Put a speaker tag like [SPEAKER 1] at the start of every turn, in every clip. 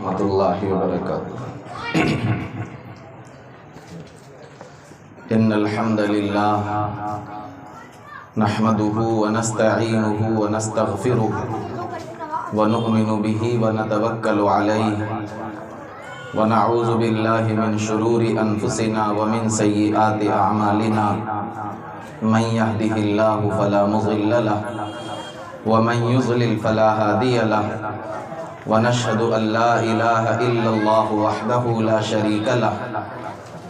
[SPEAKER 1] ورحمۃ اللہ وبرکاتہ۔ ان الحمد للہ نحمده ونستعینه ونستغفره ونؤمن به ونتوکل علیہ ونعوذ باللہ من شرور انفسنا ومن سیئات اعمالنا من يهده اللہ فلا مضل له ومن يضلل فلا هادی له ونشهد ان لا الہ الا اللہ وحدہ لا شریک له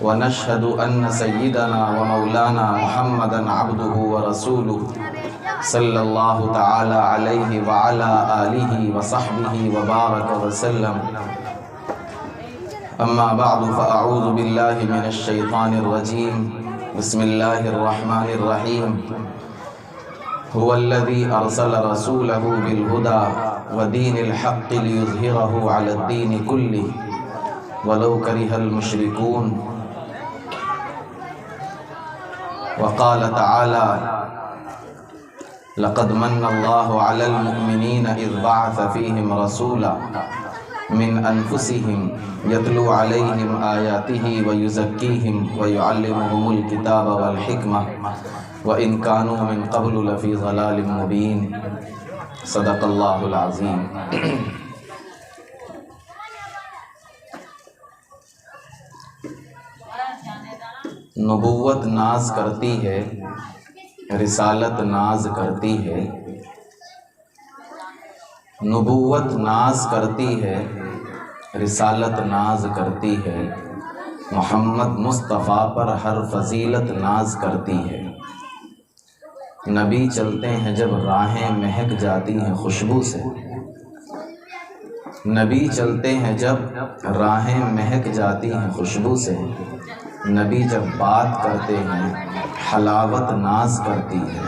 [SPEAKER 1] ونشهد ان سیدنا ومولانا محمدا عبدہ ورسولہ صلی اللہ تعالی علیہ وعلا آلہ وصحبہ وبارک وسلم۔ اما بعد فاعوذ باللہ من الشیطان الرجیم، بسم اللہ الرحمن الرحیم۔ هو الذی ارسل رسولہ بالہدی ودین الحق لیظہرہ علی الدین کلہ ولو کرہ المشرکون۔ وقال تعالی لقد من اللہ علی المؤمنین اذ بعث فیہم رسولا من انفسهم یتلو علیہم آیاتہ ویزکیہم ویعلمہم الکتاب والحکمہ وإن كانوا من قبل لفی ضلال مبین۔ صدق اللہ العظیم۔ نبوت ناز کرتی ہے، رسالت ناز کرتی ہے۔ نبوت ناز کرتی ہے، رسالت ناز کرتی ہے، محمد مصطفیٰ پر ہر فضیلت ناز کرتی ہے۔ نبی چلتے ہیں جب راہیں مہک جاتی ہیں خوشبو سے، نبی چلتے ہیں جب راہیں مہک جاتی ہیں خوشبو سے، نبی جب بات کرتے ہیں حلاوت ناز کرتی ہے۔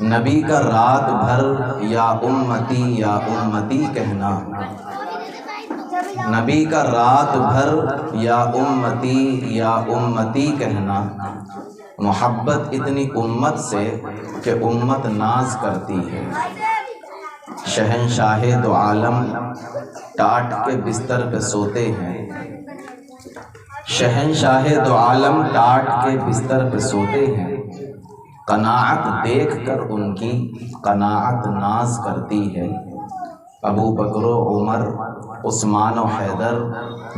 [SPEAKER 1] نبی کا رات بھر یا امتی کہنا، نبی کا رات بھر یا امتی کہنا، محبت اتنی امت سے کہ امت ناز کرتی ہے۔ شہنشاہ دو عالم ٹاٹ کے بستر پہ سوتے ہیں، شہنشاہ دو عالم ٹاٹ کے بستر پہ سوتے ہیں، قناعت دیکھ کر ان کی قناعت ناز کرتی ہے۔ ابو بکر و عمر، عثمان و حیدر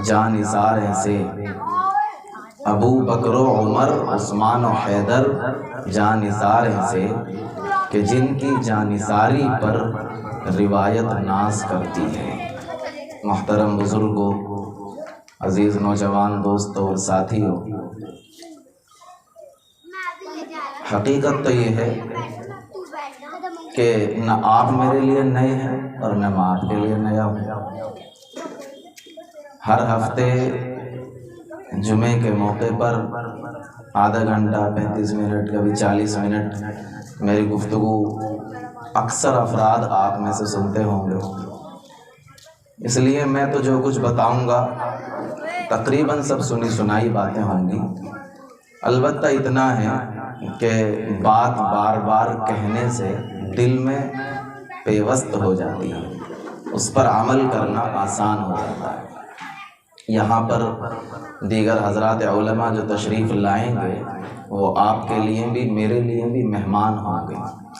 [SPEAKER 1] جانثار ہیں سے، ابو بکر و عمر، عثمان و حیدر جانثار ہیں سے کہ جن کی جانثاری پر روایت ناز کرتی ہے۔ محترم بزرگوں، عزیز نوجوان دوستوں اور ساتھیوں، حقیقت تو یہ ہے کہ نہ آپ میرے لیے نئے ہیں اور نہ میں آپ کے لیے نیا ہوں۔ ہر ہفتے جمعے کے موقع پر آدھا گھنٹہ 35 منٹ کبھی 40 منٹ میری گفتگو اکثر افراد آپ میں سے سنتے ہوں گے، اس لیے میں تو جو کچھ بتاؤں گا تقریباً سب سنی سنائی باتیں ہوں گی۔ البتہ اتنا ہے کہ بات بار بار کہنے سے دل میں پیوست ہو جاتی ہے، اس پر عمل کرنا آسان ہو جاتا ہے۔ یہاں پر دیگر حضرات علماء جو تشریف لائیں گے وہ آپ کے لیے بھی میرے لیے بھی مہمان ہوں گے۔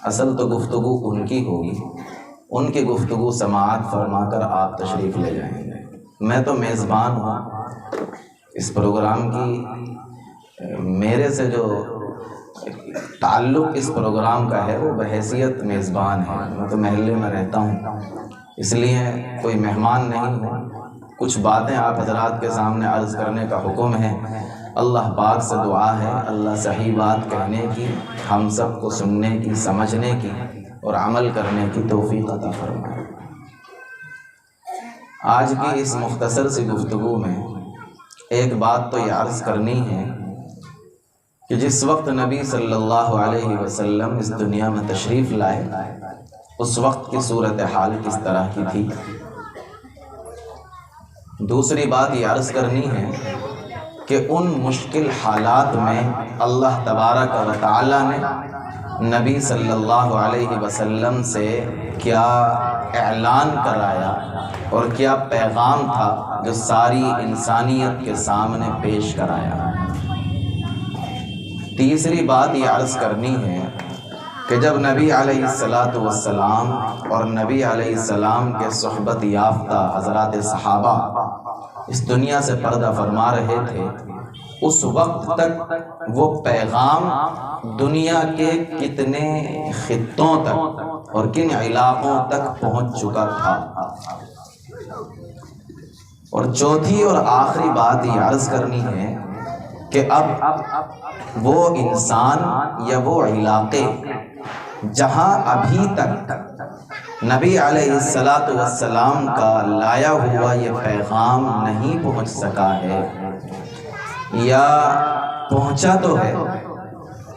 [SPEAKER 1] اصل تو گفتگو ان کی ہوگی، ان کی گفتگو سماعت فرما کر آپ تشریف لے جائیں گے۔ میں تو میزبان ہوں اس پروگرام کی، میرے سے جو تعلق اس پروگرام کا ہے وہ بحیثیت میزبان ہے۔ میں تو محلے میں رہتا ہوں، اس لیے کوئی مہمان نہیں ہوں۔ کچھ باتیں آپ حضرات کے سامنے عرض کرنے کا حکم ہے۔ اللہ پاک سے دعا ہے اللہ صحیح بات کہنے کی، ہم سب کو سننے کی، سمجھنے کی اور عمل کرنے کی توفیق عطا فرمائے۔ آج کی اس مختصر سی گفتگو میں ایک بات تو یہ عرض کرنی ہے کہ جس وقت نبی صلی اللہ علیہ وسلم اس دنیا میں تشریف لائے اس وقت کی صورتحال کس طرح کی تھی۔ دوسری بات یہ عرض کرنی ہے کہ ان مشکل حالات میں اللہ تبارک و تعالی نے نبی صلی اللہ علیہ وسلم سے کیا اعلان کرایا اور کیا پیغام تھا جو ساری انسانیت کے سامنے پیش کرایا۔ تیسری بات یہ عرض کرنی ہے کہ جب نبی علیہ السلام اور نبی علیہ السلام کے صحبت یافتہ حضرات صحابہ اس دنیا سے پردہ فرما رہے تھے، اس وقت تک وہ پیغام دنیا کے کتنے خطوں تک اور کن علاقوں تک پہنچ چکا تھا۔ اور چوتھی اور آخری بات یہ عرض کرنی ہے کہ اب وہ انسان یا وہ علاقے جہاں ابھی تک نبی علیہ السلام کا لایا ہوا یہ پیغام نہیں پہنچ سکا ہے، یا پہنچا تو ہے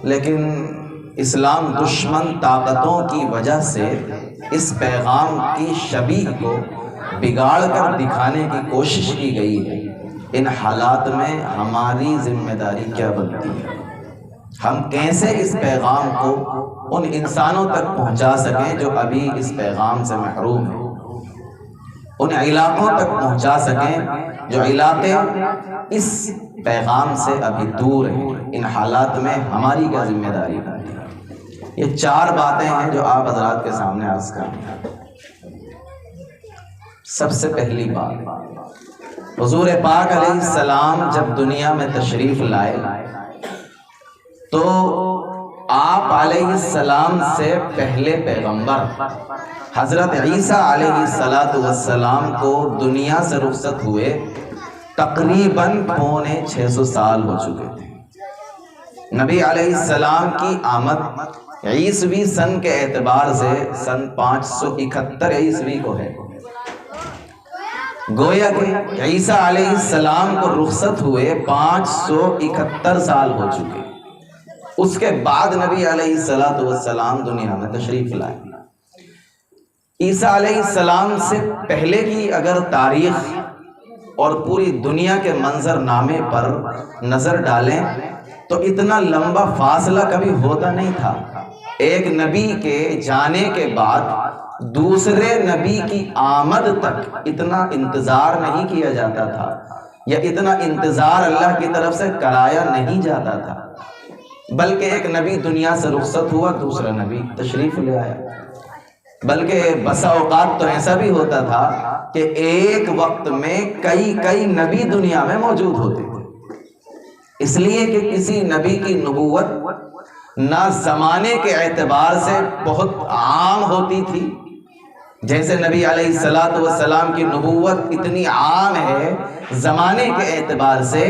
[SPEAKER 1] لیکن اسلام دشمن طاقتوں کی وجہ سے اس پیغام کی شبیہ کو بگاڑ کر دکھانے کی کوشش کی گئی ہے، ان حالات میں ہماری ذمہ داری کیا بنتی ہے؟ ہم کیسے اس پیغام کو ان انسانوں تک پہنچا سکیں جو ابھی اس پیغام سے محروم ہیں، ان علاقوں تک پہنچا سکیں جو علاقے اس پیغام سے ابھی دور ہیں، ان حالات میں ہماری کیا ذمہ داری بنتی ہے؟ یہ 4 باتیں ہیں جو آپ حضرات کے سامنے عرض کریں۔ سب سے پہلی بات، حضور پاک علیہ السلام جب دنیا میں تشریف لائے تو آپ علیہ السلام سے پہلے پیغمبر حضرت عیسیٰ علیہ السلام کو دنیا سے رخصت ہوئے تقریباً 650 سال ہو چکے تھے۔ نبی علیہ السلام کی آمد عیسوی سن کے اعتبار سے سن 571 عیسوی کو ہے، گویا کہ عیسیٰ علیہ السلام کو رخصت ہوئے 571 سال ہو چکے۔ اس کے بعد نبی علیہ السلام دنیا میں تشریف لائے۔ عیسیٰ علیہ السلام سے پہلے کی اگر تاریخ اور پوری دنیا کے منظر نامے پر نظر ڈالیں تو اتنا لمبا فاصلہ کبھی ہوتا نہیں تھا۔ ایک نبی کے جانے کے بعد دوسرے نبی کی آمد تک اتنا انتظار نہیں کیا جاتا تھا، یا اتنا انتظار اللہ کی طرف سے کرایا نہیں جاتا تھا، بلکہ ایک نبی دنیا سے رخصت ہوا، دوسرا نبی تشریف لے آیا۔ بلکہ بسا اوقات تو ایسا بھی ہوتا تھا کہ ایک وقت میں کئی نبی دنیا میں موجود ہوتے تھے، اس لیے کہ کسی نبی کی نبوت نہ زمانے کے اعتبار سے بہت عام ہوتی تھی، جیسے نبی علیہ السلام کی نبوت اتنی عام ہے زمانے کے اعتبار سے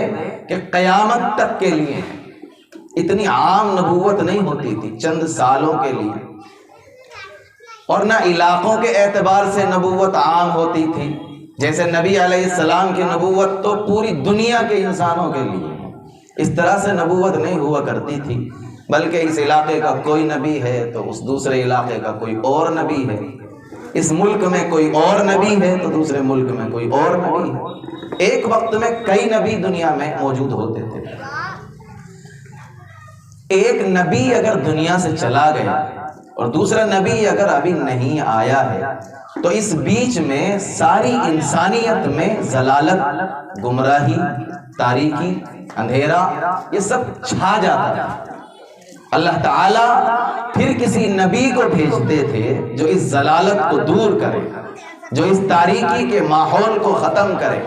[SPEAKER 1] کہ قیامت تک کے لیے اتنی عام نبوت نہیں ہوتی تھی، چند سالوں کے لیے، اور نہ علاقوں کے اعتبار سے نبوت عام ہوتی تھی، جیسے نبی علیہ السلام کی نبوت تو پوری دنیا کے انسانوں کے لیے، اس طرح سے نبوت نہیں ہوا کرتی تھی، بلکہ اس علاقے کا کوئی نبی ہے تو اس دوسرے علاقے کا کوئی اور نبی ہے، اس ملک میں کوئی اور نبی ہے تو دوسرے ملک میں کوئی اور نبی ہے، ایک وقت میں کئی نبی دنیا میں موجود ہوتے تھے۔ ایک نبی اگر دنیا سے چلا گیا اور دوسرا نبی اگر ابھی نہیں آیا ہے تو اس بیچ میں ساری انسانیت میں ضلالت، گمراہی، تاریکی، اندھیرا یہ سب چھا جاتا ہے۔ اللہ تعالیٰ پھر کسی نبی کو بھیجتے تھے جو اس ضلالت کو دور کرے، جو اس تاریکی کے ماحول کو ختم کرے،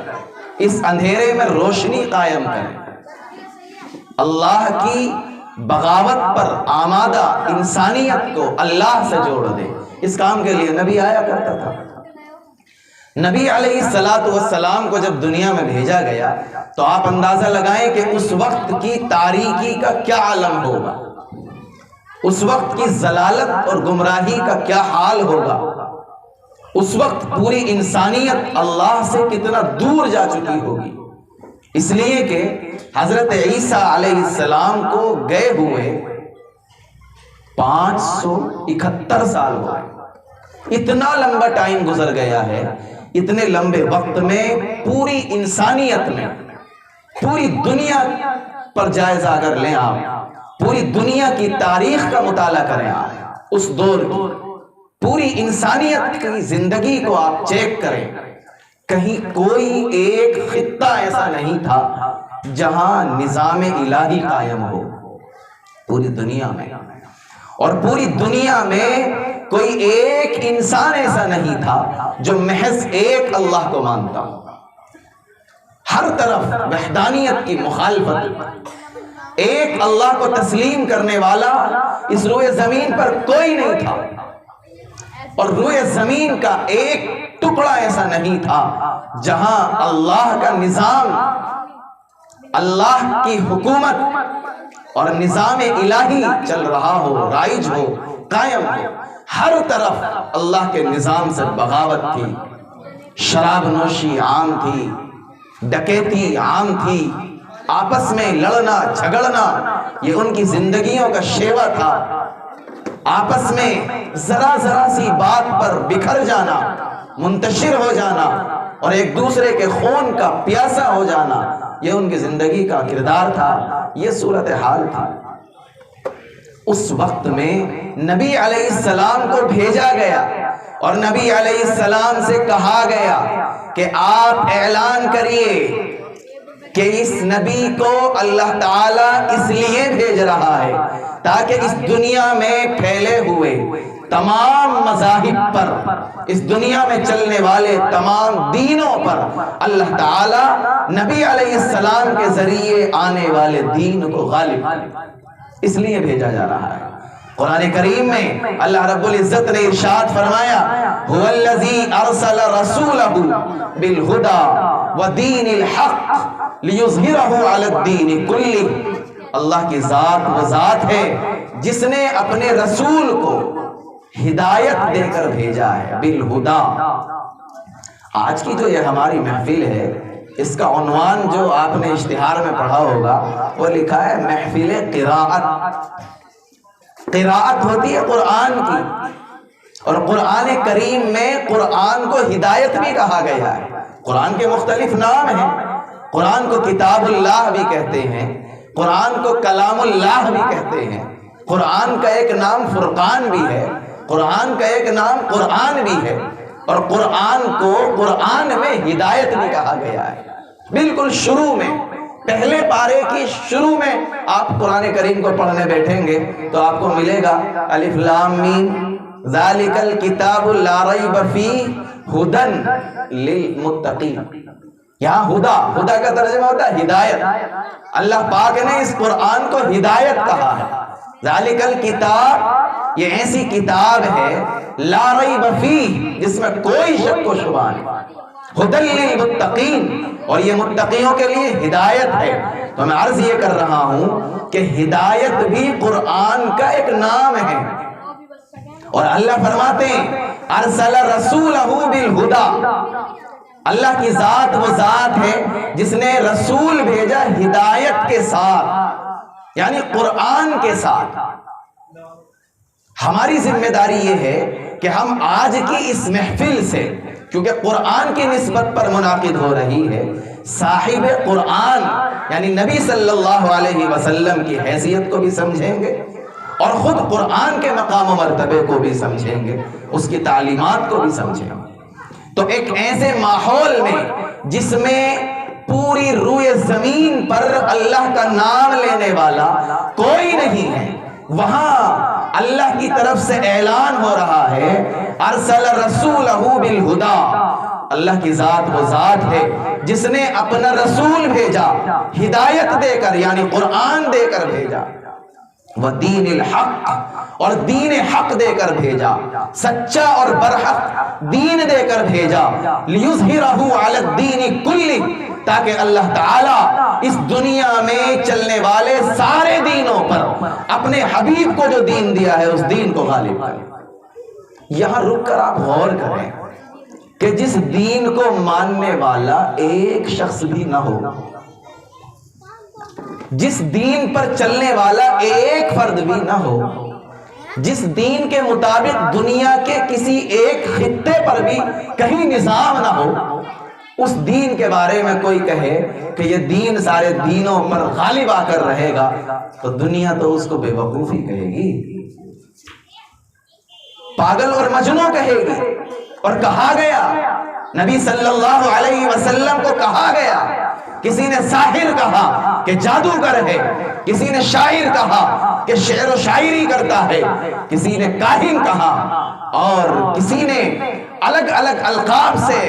[SPEAKER 1] اس اندھیرے میں روشنی قائم کرے، اللہ کی بغاوت پر آمادہ انسانیت کو اللہ سے جوڑ دے۔ اس کام کے لیے نبی آیا کرتا تھا۔ نبی علیہ السلام کو جب دنیا میں بھیجا گیا تو آپ اندازہ لگائیں کہ اس وقت کی تاریکی کا کیا عالم ہوگا، اس وقت کی ضلالت اور گمراہی کا کیا حال ہوگا، اس وقت پوری انسانیت اللہ سے کتنا دور جا چکی ہوگی، اس لیے کہ حضرت عیسیٰ علیہ السلام کو گئے ہوئے 571 سال ہوئے، اتنا لمبا ٹائم گزر گیا ہے۔ اتنے لمبے وقت میں پوری انسانیت میں، پوری دنیا پر جائزہ اگر لیں آپ، پوری دنیا کی تاریخ کا مطالعہ کریں آپ، اس دور کی پوری انسانیت کی زندگی کو آپ چیک کریں کہیں کوئی ایک خطہ ایسا نہیں تھا جہاں نظام الہی قائم ہو پوری دنیا میں، اور پوری دنیا میں کوئی ایک انسان ایسا نہیں تھا جو محض ایک اللہ کو مانتا. ہر طرف وحدانیت کی مخالفت، ایک اللہ کو تسلیم کرنے والا اس روئے زمین پر کوئی نہیں تھا، اور روئے زمین کا ایک ٹکڑا ایسا نہیں تھا جہاں اللہ کا نظام، اللہ کی حکومت اور نظام الہی چل رہا ہو، رائج ہو، قائم ہو. ہر طرف اللہ کے نظام سے بغاوت تھی، شراب نوشی عام تھی، ڈکیتی عام تھی، آپس میں لڑنا جھگڑنا یہ ان کی زندگیوں کا شیوا تھا. آپس میں ذرا ذرا سی بات پر بکھر جانا، منتشر ہو جانا اور ایک دوسرے کے خون کا پیاسا ہو جانا یہ ان کی زندگی کا کردار تھا، یہ صورتحال تھی. اس وقت میں نبی علیہ السلام کو بھیجا گیا اور نبی علیہ السلام سے کہا گیا کہ آپ اعلان کریے کہ اس نبی کو اللہ تعالیٰ اس لیے بھیج رہا ہے تاکہ اس دنیا میں پھیلے ہوئے تمام مذاہب پر، اس دنیا میں چلنے والے تمام دینوں پر اللہ تعالیٰ نبی علیہ السلام کے ذریعے آنے والے دین کو غالب، اس لیے بھیجا جا رہا ہے. قرآن کریم میں اللہ رب العزت نے ارشاد فرمایا هو الذی ارسل رسولہ بالہدی ودین الحق لیظہرہ علی الدین کلہ. اللہ کی ذات وہ ذات ہے جس نے اپنے رسول کو ہدایت دے کر بھیجا ہے بالہدا. آج کی جو یہ ہماری محفل ہے اس کا عنوان جو آپ نے اشتہار میں پڑھا ہوگا وہ لکھا ہے محفل قراءت. قراءت ہوتی ہے قرآن کی، اور قرآن کریم میں قرآن کو ہدایت بھی کہا گیا ہے. قرآن کے مختلف نام ہیں، قرآن کو کتاب اللہ بھی کہتے ہیں، قرآن کو کلام اللہ بھی کہتے ہیں، قرآن کا ایک نام فرقان بھی ہے، قرآن کا ایک نام قرآن بھی ہے، اور قرآن کو قرآن میں ہدایت بھی کہا گیا ہے. بالکل شروع میں پہلے پارے کی شروع میں آپ قرآن کریم کو پڑھنے بیٹھیں گے تو آپ کو ملے گا الف لام میم ذالک الکتاب لا ریب فیہ ھدی للمتقین. یہاں ہدا کا ترجمہ ہوتا ہے ہدایت. اللہ پاک نے اس قرآن کو ہدایت کہا ہے. ذالک الکتاب یہ ایسی کتاب ہے لا ریب فیہ جس میں کوئی شک و شبہ نہیں، ھدی للمتقین، اور یہ متقیوں کے لیے ہدایت ہے. تو میں عرض یہ کر رہا ہوں کہ ہدایت بھی قرآن کا ایک نام ہے. اور اللہ فرماتے ہیں ارسل رسولہ بالہدی. اللہ کی ذات وہ ذات ہے جس نے رسول بھیجا ہدایت کے ساتھ، یعنی قرآن کے ساتھ. ہماری ذمہ داری یہ ہے کہ ہم آج کی اس محفل سے، کیونکہ قرآن کی نسبت پر منعقد ہو رہی ہے، صاحب قرآن یعنی نبی صلی اللہ علیہ وسلم کی حیثیت کو بھی سمجھیں گے اور خود قرآن کے مقام و مرتبے کو بھی سمجھیں گے، اس کی تعلیمات کو بھی سمجھیں گے. تو ایک ایسے ماحول میں جس میں پوری روئے زمین پر اللہ کا نام لینے والا کوئی نہیں ہے، وہاں اللہ کی طرف سے اعلان ہو رہا ہے ارسل رسولہ بالہدی. اللہ کی ذات وہ ذات ہے جس نے اپنا رسول بھیجا ہدایت دے کر، یعنی قرآن دے کر بھیجا، ودین الحق، اور دین حق دے کر بھیجا، سچا اور برحق دین دے کر بھیجا، لیظہرہ علی الدین کلہ، تاکہ اللہ تعالیٰ اس دنیا میں چلنے والے سارے دینوں پر اپنے حبیب کو جو دین دیا ہے اس دین کو غالب کرے. یہاں رک کر آپ غور کریں کہ جس دین کو ماننے والا ایک شخص بھی نہ ہو، جس دین پر چلنے والا ایک فرد بھی نہ ہو، جس دین کے مطابق دنیا کے کسی ایک خطے پر بھی کہیں نظام نہ ہو، اس دین کے بارے میں کوئی کہے کہ یہ دین سارے دینوں پر غالب آ کر رہے گا تو دنیا تو اس کو بے وقوفی کہے گی، پاگل اور مجنون کہے گی. اور کہا گیا نبی صلی اللہ علیہ وسلم کو کہا گیا، کسی نے ساحر کہا کہ جادوگر ہے، کسی نے شاعر کہا کہ شعر و شاعری کرتا ہے، کسی نے کاہن کہا، اور کسی نے الگ الگ القاب سے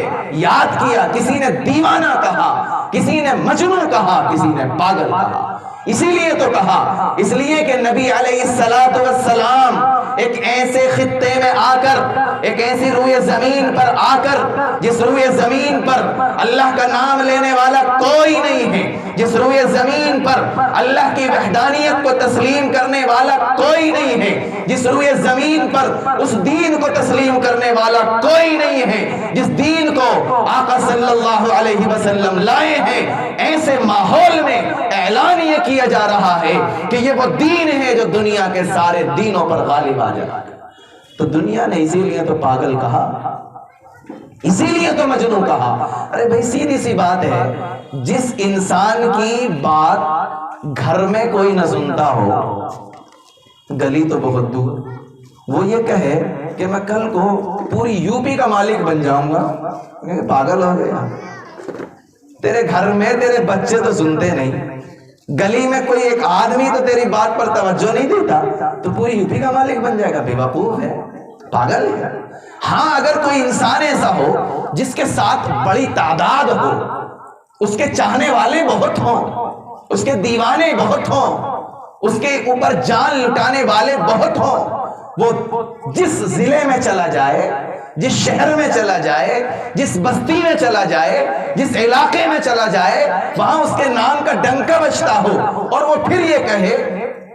[SPEAKER 1] یاد کیا، کسی نے دیوانہ کہا، کسی نے مجنون کہا، کسی نے پاگل کہا۔ اسی لیے تو کہا، اس لیے کہ نبی علیہ السلام ایک ایسے خطے میں آ کر، ایک ایسی روئے زمین پر آ کر، جس روئے زمین پر اللہ کا نام لینے والا کوئی نہیں ہے، جس روئے زمین پر اللہ کی وحدانیت کو تسلیم کرنے والا کوئی نہیں ہے، جس روئے زمین پر اس دین کو تسلیم کرنے والا کوئی نہیں ہے، جس دین کو آقا صلی اللہ علیہ وسلم لائے ہیں، ایسے ماحول میں اعلان یہ کیا جا رہا ہے کہ یہ وہ دین ہے جو دنیا کے سارے دینوں پر غالب آ جائے۔ تو دنیا نے اسی لیے تو پاگل کہا، اسی لیے تو مجنون کہا۔ ارے بھائی سیدھی سی بات ہے، جس انسان کی بات گھر میں کوئی نہ سنتا ہو، گلی تو بہت دور، وہ یہ کہے کہ میں کل کو پوری یو پی کا مالک بن جاؤں گا، پاگل ہو گیا۔ تیرے گھر میں تیرے بچے تو سنتے نہیں، گلی میں کوئی ایک آدمی تو تیری بات پر توجہ نہیں دیتا، تو پوری یو پی کا مالک بن جائے گا؟ بے وقوف ہے، پاگل ہے۔ ہاں اگر کوئی انسان ایسا ہو جس کے ساتھ بڑی تعداد ہو، اس کے چاہنے والے بہت ہوں، اس کے دیوانے بہت ہوں، اس کے اوپر جان لٹانے والے بہت ہوں، وہ جس ضلع میں چلا جائے، جس شہر میں چلا جائے، جس بستی میں چلا جائے، جس علاقے میں چلا جائے، وہاں اس کے نام کا ڈنکا بجتا ہو، اور وہ پھر یہ کہے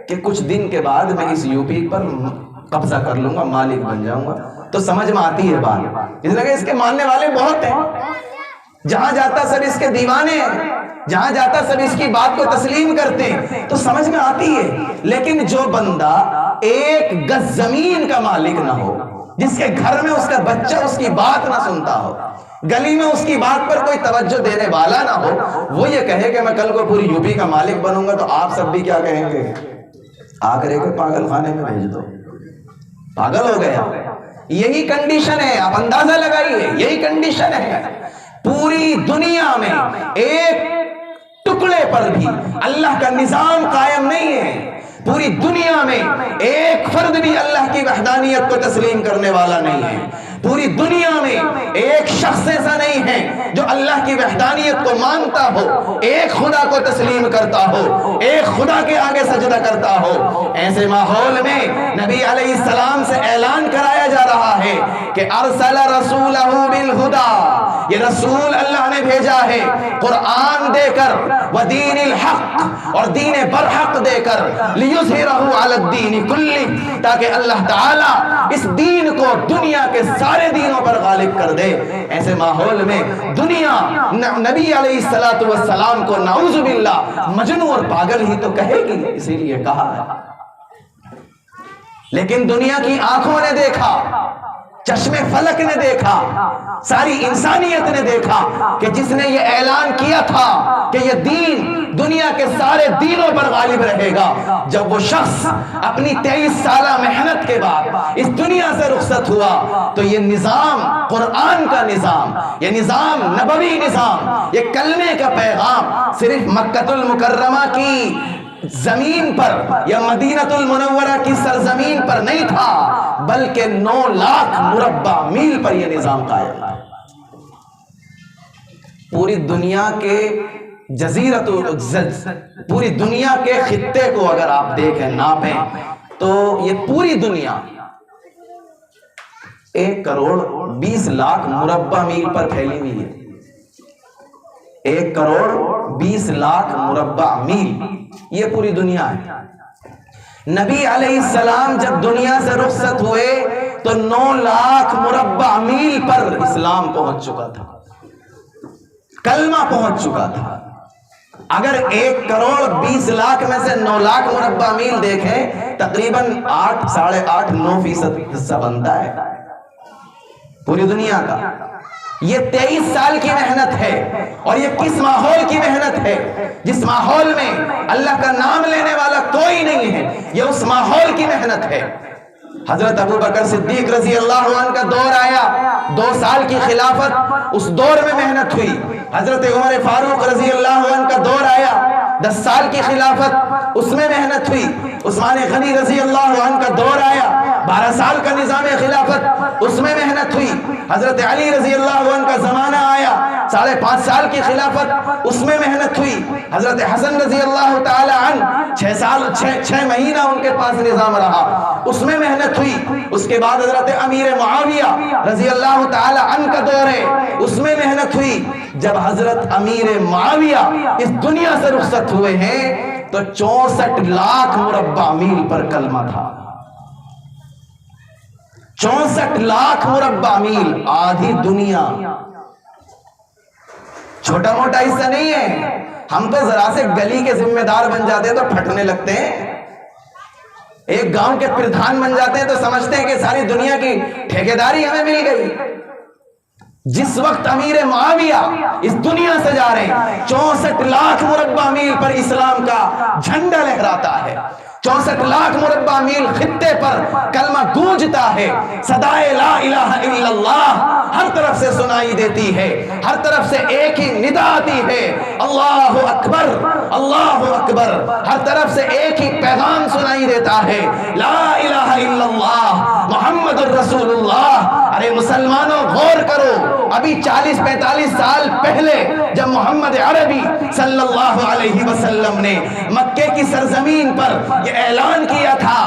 [SPEAKER 1] کہ کچھ دن کے بعد میں اس یو پی پر قبضہ کر لوں گا، مالک بن جاؤں گا، تو سمجھ میں آتی ہے بات۔ اس لیے اس کے ماننے والے بہت ہیں، جہاں جاتا سب اس کے دیوانے ہیں، جہاں جاتا سب اس کی بات کو تسلیم کرتے ہیں، تو سمجھ میں آتی ہے۔ لیکن جو بندہ ایک گز زمین کا مالک نہ ہو، جس کے گھر میں اس کا بچہ اس کی بات نہ سنتا ہو، گلی میں اس کی بات پر کوئی توجہ دینے والا نہ ہو، وہ یہ کہے کہ میں کل کو پوری یو پی کا مالک بنوں گا، تو آپ سب بھی کیا کہیں گے؟ آ کر ایک پاگل خانے میں بھیج دو، پاگل ہو گیا۔ یہی کنڈیشن ہے، آپ اندازہ لگائیے، یہی کنڈیشن ہے۔ پوری دنیا میں ایک ٹکڑے پر بھی اللہ کا نظام قائم نہیں ہے، پوری دنیا میں ایک فرد بھی اللہ کی وحدانیت کو تسلیم کرنے والا نہیں ہے، پوری دنیا میں ایک شخص ایسا نہیں ہے جو اللہ کی وحدانیت کو مانتا ہو، ایک خدا کو تسلیم کرتا ہو، ایک خدا کے آگے سجدہ کرتا ہو۔ ایسے ماحول میں نبی علیہ السلام سے اعلان کرایا جا رہا ہے کہ ارسل رسولہ بالہدی، یہ رسول اللہ نے بھیجا ہے قرآن دے کر، ودین الحق، اور دین برحق دے کر، لیظہرہ علی الدین کلہ، تاکہ اللہ تعالیٰ اس دین کو دنیا کے سارے دینوں پر غالب کر دے۔ ایسے ماحول میں دنیا نبی علیہ السلام کو نعوذ باللہ مجنون اور پاگل ہی تو کہے گی، اسی لیے کہا ہے۔ لیکن دنیا کی آنکھوں نے دیکھا، چشم فلک نے دیکھا، ساری انسانیت نے دیکھا کہ جس نے یہ اعلان کیا تھا کہ یہ دین دنیا کے سارے دینوں پر غالب رہے گا، جب وہ شخص اپنی 23 سالہ محنت کے بعد اس دنیا سے رخصت ہوا، تو یہ نظام قرآن کا نظام، یہ نظام نبوی نظام، یہ کلمے کا پیغام صرف مکہ المکرمہ کی زمین پر یا مدینہ المنورہ کی سرزمین پر نہیں تھا، بلکہ 9 لاکھ مربع میل پر یہ نظام قائم ہے۔ پوری دنیا کے پوری دنیا کے خطے کو اگر آپ دیکھیں، ناپیں، تو یہ پوری دنیا 1 کروڑ 20 لاکھ مربع میل پر پھیلی ہوئی ہے۔ 1 کروڑ 20 لاکھ مربع میل، یہ پوری دنیا ہے۔ نبی علیہ السلام جب دنیا سے رخصت ہوئے تو 9 لاکھ مربع میل پر اسلام پہنچ چکا تھا، کلمہ پہنچ چکا تھا۔ اگر 1 کروڑ 20 لاکھ میں سے 9 لاکھ مربع میل دیکھیں، تقریباً 8 ساڑھے 8-9% حصہ بنتا ہے پوری دنیا کا۔ یہ 23 سال کی محنت ہے، اور یہ کس ماحول کی محنت ہے؟ جس ماحول میں اللہ کا نام لینے والا کوئی نہیں ہے، یہ اس ماحول کی محنت ہے۔ حضرت ابو بکر صدیق رضی اللہ عنہ کا دور آیا، 2 سال کی خلافت، اس دور میں محنت ہوئی۔ حضرت عمر فاروق رضی اللہ عنہ کا دور آیا، 10 سال کی خلافت، اس میں محنت ہوئی۔ عثمان غنی رضی اللہ عنہ کا دور آیا، 12 سال کا نظام خلافت، اس میں محنت ہوئی۔ حضرت علی رضی اللہ عنہ کا زمانہ آیا، 5.5 سال کی خلافت، اس میں محنت ہوئی۔ حضرت حسن رضی اللہ تعالی عنہ 6 مہینہ ان کے پاس نظام رہا، اس میں محنت ہوئی۔ اس کے بعد حضرت امیر معاویہ رضی اللہ تعالی عنہ کا دور ہے، اس میں محنت ہوئی۔ جب حضرت امیر معاویہ اس دنیا سے رخصت ہوئے ہیں تو 64 لاکھ مربع میل پر کلمہ تھا۔ 64 لاکھ مربع میل، آدھی دنیا۔ چھوٹا موٹا حصہ نہیں ہے۔ ہم تو ذرا سے گلی کے ذمہ دار بن جاتے ہیں تو پھٹنے لگتے ہیں، ایک گاؤں کے پردھان بن جاتے ہیں تو سمجھتے ہیں کہ ساری دنیا کی ٹھیکیداری ہمیں مل گئی۔ جس وقت امیر معاویہ اس دنیا سے جا رہے ہیں، 64 لاکھ مربع میل پر اسلام کا جھنڈا لہراتا ہے، 64 لاکھ مربع میل خطے پر کلمہ گونجتا ہے، صدائے لا الہ الا اللہ ہر طرف سے سنائی دیتی ہے، ہر طرف سے ایک ہی ندا آتی ہے، اللہ اکبر اللہ اکبر، ہر طرف سے ایک ہی پیغام سنائی دیتا ہے، لا الہ الا اللہ محمد الرسول اللہ۔ ارے مسلمانوں غور کرو، ابھی 40-45 سال پہلے جب محمد عربی صلی اللہ علیہ وسلم نے مکے کی سرزمین پر یہ اعلان کیا تھا،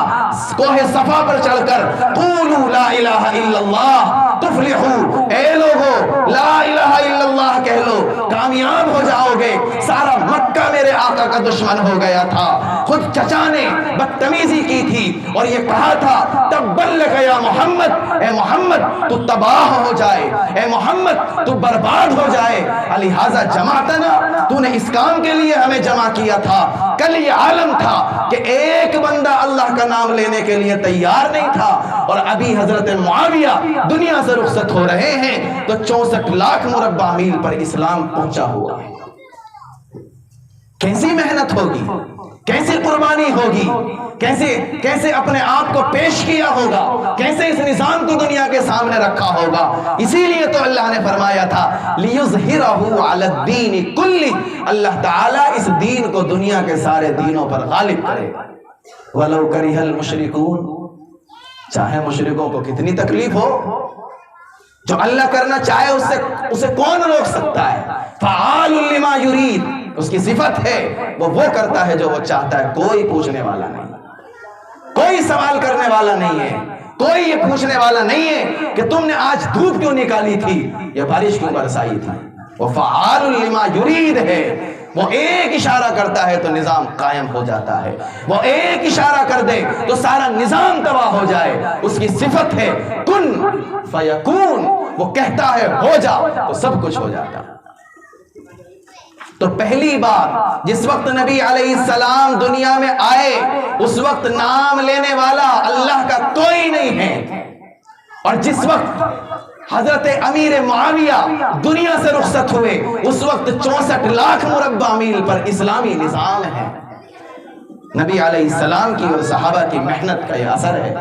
[SPEAKER 1] کوہ صفا پر چڑھ کر قولوا لا الہ الا اللہ تفلحوا، اے لوگو لا الہ الا اللہ کہہ لو کامیاب ہو جاؤ گے۔ سارا مکہ میرے آقا کا دشمن ہو گیا تھا، خود چچا نے بدتمیزی کی تھی اور یہ کہا تھا تبا لک یا محمد، اے محمد تو تباہ ہو جائے، اے محمد تو برباد ہو جائے، لہذا جماعتنا، تو نے اس کام کے لیے ہمیں جمع کیا تھا۔ کل یہ عالم تھا کہ ایک بندہ اللہ کا نام لینے کے لیے تیار نہیں تھا، اور ابھی حضرت معاویہ دنیا سے رخصت ہو رہے ہیں تو 64 لاکھ مربع میل پر اسلام پہنچا ہوا ہے۔ کیسی محنت ہوگی، کیسی قربانی ہوگی، کیسے اپنے آپ کو پیش کیا ہوگا، کیسے اس نظام کو دنیا کے سامنے رکھا ہوگا۔ اسی لیے تو اللہ نے فرمایا تھا لِيُظْهِرَهُ عَلَى الدِّينِ كُلِّهِ، اللہ تعالیٰ اس دین کو دنیا کے سارے دینوں پر غالب کرے۔ وَلَوْ كَرِهَ الْمُشْرِكُونَ، چاہے مشرکوں کو کتنی تکلیف ہو، جو اللہ کرنا چاہے اسے کون روک سکتا ہے؟ فعال لما یرید، اس کی صفت ہے وہ کرتا ہے جو وہ چاہتا ہے، کوئی پوچھنے والا نہیں، کوئی سوال کرنے والا نہیں ہے، کوئی یہ پوچھنے والا نہیں ہے کہ تم نے آج دھوپ کیوں نکالی تھی، یہ بارش کیوں برسائی تھی۔ وہ فعال لما یرید ہے، وہ ایک اشارہ کرتا ہے تو نظام قائم ہو جاتا ہے، وہ ایک اشارہ کر دے تو سارا نظام تباہ ہو جائے۔ اس کی صفت ہے کن فیکون، وہ کہتا ہے ہو جا تو سب کچھ ہو جاتا۔ تو پہلی بار جس وقت نبی علیہ السلام دنیا میں آئے، اس وقت نام لینے والا اللہ کا کوئی نہیں ہے، اور جس وقت حضرت امیر معاویہ دنیا سے رخصت ہوئے اس وقت 64 لاکھ مربع میل پر اسلامی نظام ہے۔ نبی علیہ السلام کی اور صحابہ کی محنت کا یہ اثر ہے۔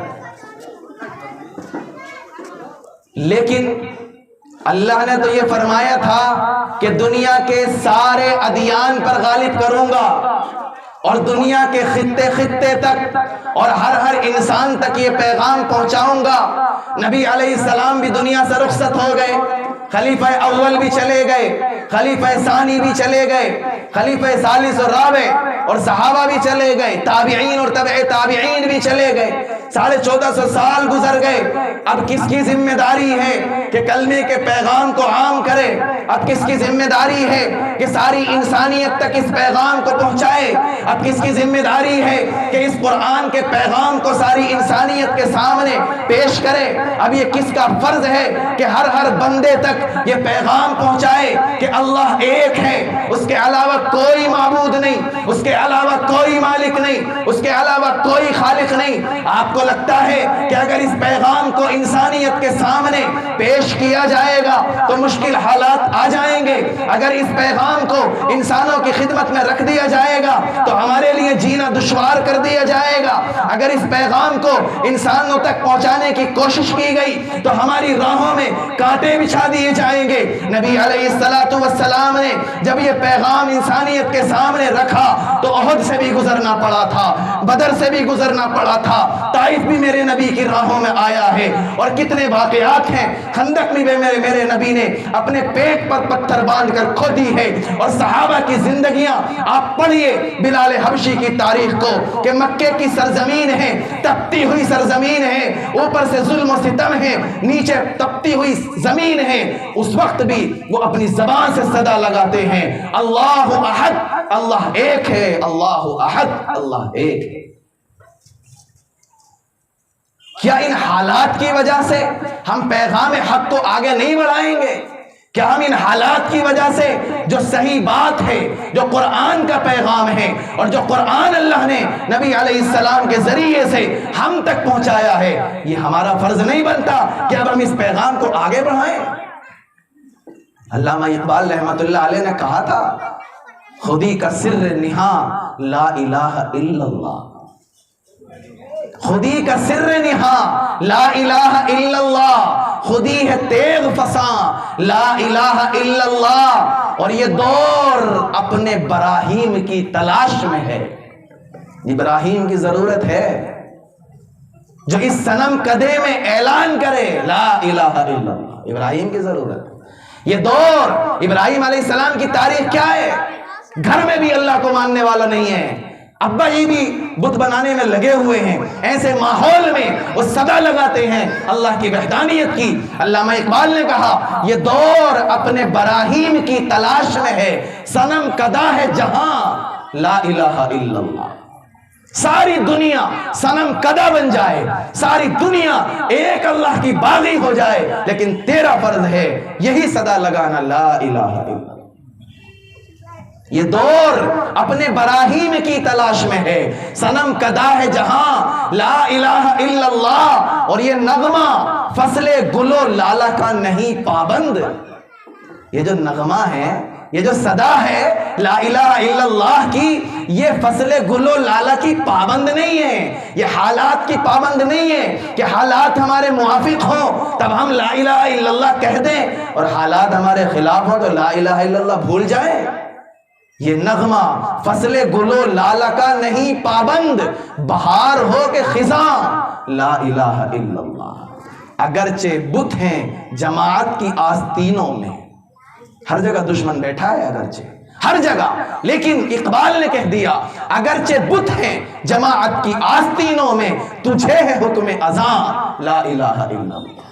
[SPEAKER 1] لیکن اللہ نے تو یہ فرمایا تھا کہ دنیا کے سارے ادیان پر غالب کروں گا، اور دنیا کے خطے خطے تک اور ہر انسان تک یہ پیغام پہنچاؤں گا۔ نبی علیہ السلام بھی دنیا سے رخصت ہو گئے، خلیفہ اول بھی چلے گئے، خلیفہ ثانی بھی چلے گئے، خلیفہ ثالث اور رابع اور صحابہ بھی چلے گئے، تابعین اور تبع تابعین بھی چلے گئے، 1450 سال گزر گئے۔ اب کس کی ذمہ داری ہے کہ کلمے کے پیغام کو عام کرے؟ اب کس کی ذمہ داری ہے کہ ساری انسانیت تک اس پیغام کو پہنچائے؟ اب کس کی ذمہ داری ہے کہ اس قرآن کے پیغام کو ساری انسانیت کے سامنے پیش کرے؟ اب یہ کس کا فرض ہے کہ ہر بندے تک یہ پیغام پہنچائے کہ اللہ ایک ہے، اس کے علاوہ کوئی معبود نہیں، اس کے علاوہ کوئی مالک نہیں، اس کے علاوہ کوئی خالق نہیں۔ آپ کو لگتا ہے کہ اگر اس پیغام کو انسانیت کے سامنے پیش کیا جائے گا تو مشکل حالات آ جائیں
[SPEAKER 2] جائیں گے. اگر اس پیغام کو انسانوں کی خدمت میں رکھ دیا جائے گا تو ہمارے لیے جینا دشوار کر دیا جائے گا. اگر اس پیغام کو انسانوں تک پہنچانے کی کوشش کی گئی تو ہماری راہوں میں کانٹے بچھا دیے جائیں گے. نبی علیہ السلام نے جب یہ پیغام انسانیت کے سامنے رکھا تو احد سے بھی گزرنا پڑا تھا, بدر سے بھی گزرنا پڑا تھا, طائف بھی میرے نبی کی راہوں میں آیا ہے. اور کتنے واقعات ہیں, خندق میں میرے نبی نے اپنے پیٹ پر پتھر باندھ کر کھو دی ہے. اور صحابہ کی زندگیاں آپ پڑھئے بلال حبشی کی تاریخ کو کہ مکے کی سرزمین ہے, تپتی ہوئی سرزمین ہے, اوپر سے ظلم و ستم ہے, نیچے تپتی ہوئی زمین ہے. اس وقت بھی وہ اپنی زبان سے صدا لگاتے ہیں اللہ احد, اللہ ایک ہے, اللہ احد, اللہ ایک ہے. کیا ان حالات کی وجہ سے ہم پیغام حق کو آگے نہیں بڑھائیں گے؟ کیا ہم ان حالات کی وجہ سے جو صحیح بات ہے, جو قرآن کا پیغام ہے اور جو قرآن اللہ نے نبی علیہ السلام کے ذریعے سے ہم تک پہنچایا ہے, یہ ہمارا فرض نہیں بنتا کہ اب ہم اس پیغام کو آگے بڑھائیں؟ علامہ اقبال رحمت اللہ علیہ نے کہا تھا خودی کا سر نہاں لا الہ الا اللہ, خودی کا سر نہاں لا الہ الا اللہ, خودی ہے تیغ فساں لا الہ الا اللہ. اور یہ دور اپنے براہیم کی تلاش میں ہے. ابراہیم کی ضرورت ہے جو اس صنم کدے میں اعلان کرے لا الہ الا اللہ, ابراہیم کی ضرورت. یہ دور ابراہیم علیہ السلام کی تاریخ کیا ہے؟ گھر میں بھی اللہ کو ماننے والا نہیں ہے, ابا جی بھی بت بنانے میں لگے ہوئے ہیں. ایسے ماحول میں وہ صدا لگاتے ہیں اللہ کی وحدانیت کی. علامہ اقبال نے کہا یہ دور اپنے براہیم کی تلاش میں ہے, صنم کدا ہے جہاں لا الہ الا اللہ. ساری دنیا صنم کدا بن جائے, ساری دنیا ایک اللہ کی باغی ہو جائے, لیکن تیرا فرض ہے یہی صدا لگانا لا الہ الا اللہ. یہ دور اپنے براہیم کی تلاش میں ہے, صنم کدا ہے جہاں لا الہ الا اللہ. اور یہ نغمہ فصل گل و لالا کا نہیں پابند. یہ جو نغمہ ہے, یہ جو صدا ہے لا الہ الا اللہ کی, یہ فصل گل و لالا کی پابند نہیں ہے, یہ حالات کی پابند نہیں ہے کہ حالات ہمارے موافق ہوں تب ہم لا الہ الا اللہ کہہ دیں اور حالات ہمارے خلاف ہوں تو لا الہ الا اللہ بھول جائیں. یہ نغمہ فصل گل و لالا کا نہیں پابند, بہار ہو کہ خزاں لا الہ الا اللہ. اگرچہ بت ہیں جماعت کی آستینوں میں, ہر جگہ دشمن بیٹھا ہے اگرچہ, ہر جگہ, لیکن اقبال نے کہہ دیا اگرچہ بت ہیں جماعت کی آستینوں میں, تجھے ہے حکم اذاں لا الہ الا اللہ.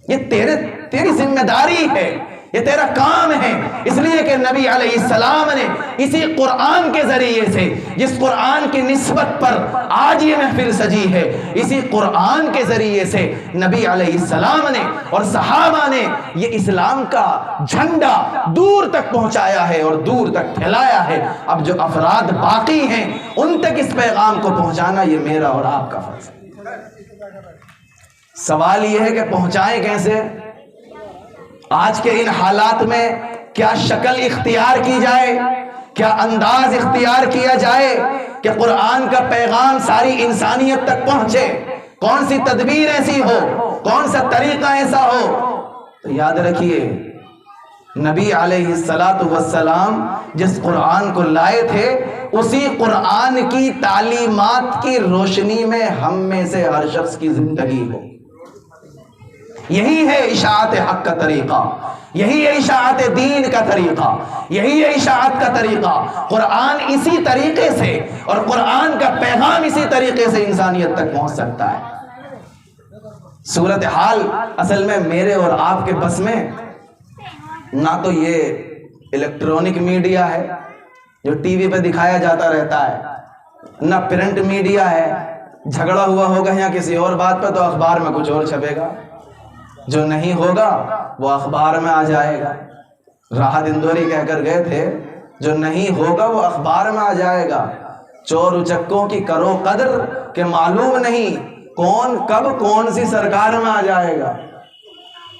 [SPEAKER 2] یہ تیری ذمہ داری ہے, یہ تیرا کام ہے, اس لیے کہ نبی علیہ السلام نے اسی قرآن کے ذریعے سے, جس قرآن کی نسبت پر آج یہ محفل سجی ہے, اسی قرآن کے ذریعے سے نبی علیہ السلام نے اور صحابہ نے یہ اسلام کا جھنڈا دور تک پہنچایا ہے اور دور تک پھیلایا ہے. اب جو افراد باقی ہیں ان تک اس پیغام کو پہنچانا یہ میرا اور آپ کا فرض ہے. سوال یہ ہے کہ پہنچائیں کیسے؟ آج کے ان حالات میں کیا شکل اختیار کی جائے, کیا انداز اختیار کیا جائے کہ قرآن کا پیغام ساری انسانیت تک پہنچے؟ کون سی تدبیر ایسی ہو, کون سا طریقہ ایسا ہو؟ تو یاد رکھیے نبی علیہ السلام جس قرآن کو لائے تھے اسی قرآن کی تعلیمات کی روشنی میں ہم میں سے ہر شخص کی زندگی ہو. یہی ہے اشاعت حق کا طریقہ, یہی ہے اشاعت دین کا طریقہ, یہی ہے اشاعت کا طریقہ. قرآن اسی طریقے سے اور قرآن کا پیغام اسی طریقے سے انسانیت تک پہنچ سکتا ہے. صورتحال اصل میں میرے اور آپ کے بس میں نہ تو یہ الیکٹرونک میڈیا ہے جو ٹی وی پہ دکھایا جاتا رہتا ہے, نہ پرنٹ میڈیا ہے, جھگڑا ہوا ہوگا یا کسی اور بات پہ تو اخبار میں کچھ اور چھپے گا, جو نہیں ہوگا وہ اخبار میں آ جائے گا. راحت اندوری کہہ کر گئے تھے جو نہیں ہوگا وہ اخبار میں آ جائے گا. چور اچکوں کی کرو قدر کہ معلوم نہیں کون کب کون سی سرکار میں آ جائے گا.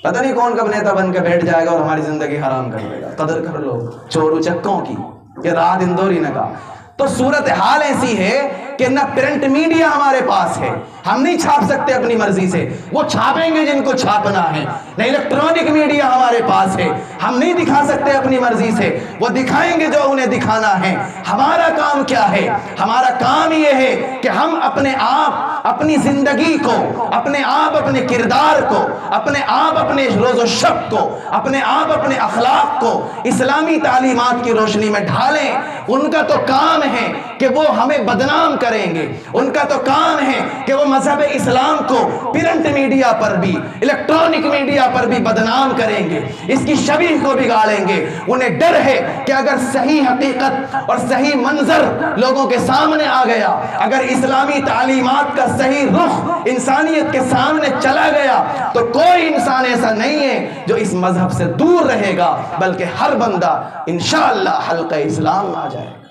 [SPEAKER 2] پتہ نہیں کون کب نیتا بن کے بیٹھ جائے گا اور ہماری زندگی حرام کر دے گا. قدر کر لو چورو چکوں کی. یہ رات اندوری نے کہا. تو صورتحال ایسی ہے کہ نہ پرنٹ میڈیا ہمارے پاس ہے, ہم نہیں چھاپ سکتے اپنی مرضی سے, وہ چھاپیں گے جن کو چھاپنا ہے. نہ الیکٹرانک میڈیا ہمارے پاس ہے, ہم نہیں دکھا سکتے اپنی مرضی سے, وہ دکھائیں گے جو انہیں دکھانا ہے. ہمارا کام کیا ہے؟ ہمارا کام یہ ہے کہ ہم اپنے آپ اپنی زندگی کو, اپنے آپ اپنے کردار کو, اپنے آپ اپنے روز و شب کو, اپنے آپ اپنے اخلاق کو اسلامی تعلیمات کی روشنی میں ڈھالیں. ان کا تو کام ہے کہ وہ ہمیں بدنام کریں گے, ان کا تو کام ہے کہ وہ مذہب اسلام کو پرنٹ میڈیا پر بھی الیکٹرانک میڈیا پر بھی بدنام کریں گے, اس کی شبیہ کو بگاڑیں گے. انہیں ڈر ہے کہ اگر صحیح حقیقت اور صحیح منظر لوگوں کے سامنے آ گیا, اگر اسلامی تعلیمات کا صحیح رخ انسانیت کے سامنے چلا گیا, تو کوئی انسان ایسا نہیں ہے جو اس مذہب سے دور رہے گا, بلکہ ہر بندہ انشاءاللہ حلقہ اسلام میں آ جائے گا.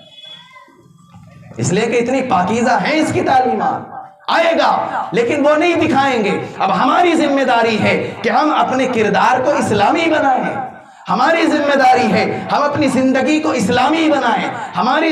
[SPEAKER 2] اس لیے کہ اتنی پاکیزہ ہیں اس کی تعلیمات. آئے گا لیکن وہ نہیں دکھائیں گے. اب ہماری ذمہ داری ہے کہ ہم اپنے کردار کو اسلامی بنائیں. ہماری ذمہ داری ہے ہم اپنی زندگی کو اسلامی بنائیں. ہماری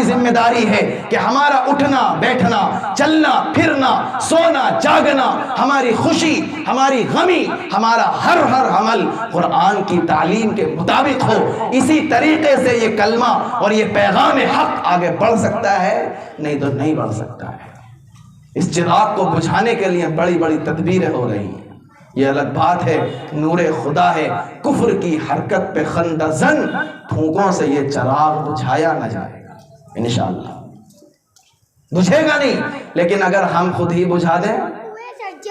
[SPEAKER 2] ذمہ داری ہے کہ ہمارا اٹھنا بیٹھنا, چلنا پھرنا, سونا جاگنا, ہماری خوشی ہماری غمی, ہمارا ہر عمل قرآن کی تعلیم کے مطابق ہو. اسی طریقے سے یہ کلمہ اور یہ پیغام حق آگے بڑھ سکتا ہے, نہیں تو نہیں بڑھ سکتا ہے. اس چراغ کو بجھانے کے لیے بڑی بڑی تدبیریں ہو رہی ہیں. یہ الگ بات ہے, نور خدا ہے, کفر کی حرکت پہ خندہ زن, پھونکوں سے یہ چراغ بجھایا نہ جائے گا انشاءاللہ. بجھے گا نہیں, لیکن اگر ہم خود ہی بجھا دیں,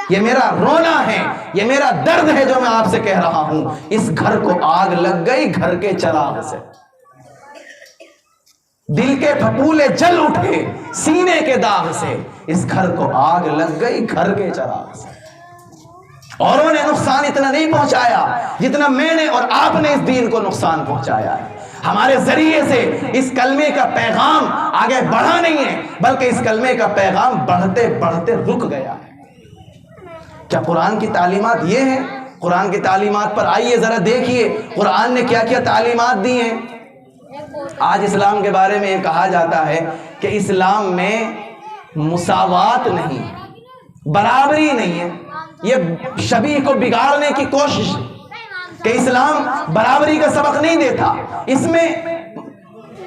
[SPEAKER 2] یہ میرا رونا ہے, یہ میرا درد ہے جو میں آپ سے کہہ رہا ہوں. اس گھر کو آگ لگ گئی گھر کے چراغ سے, دل کے پھپولے جل اٹھے سینے کے داغ سے. اس گھر کو آگ لگ گئی گھر کے چراغ سے. اوروں نے نقصان اتنا نہیں پہنچایا جتنا میں نے اور آپ نے اس دین کو نقصان پہنچایا ہے. ہمارے ذریعے سے اس کلمے کا پیغام آگے بڑھا نہیں ہے, بلکہ اس کلمے کا پیغام بڑھتے بڑھتے رک گیا ہے. کیا قرآن کی تعلیمات یہ ہیں؟ قرآن کی تعلیمات پر آئیے ذرا دیکھیے قرآن نے کیا کیا تعلیمات دی ہیں. آج اسلام کے بارے میں یہ کہا جاتا ہے کہ اسلام میں مساوات نہیں, برابری نہیں ہے. یہ شبیہ کو بگاڑنے کی کوشش کہ اسلام برابری کا سبق نہیں دیتا. اس میں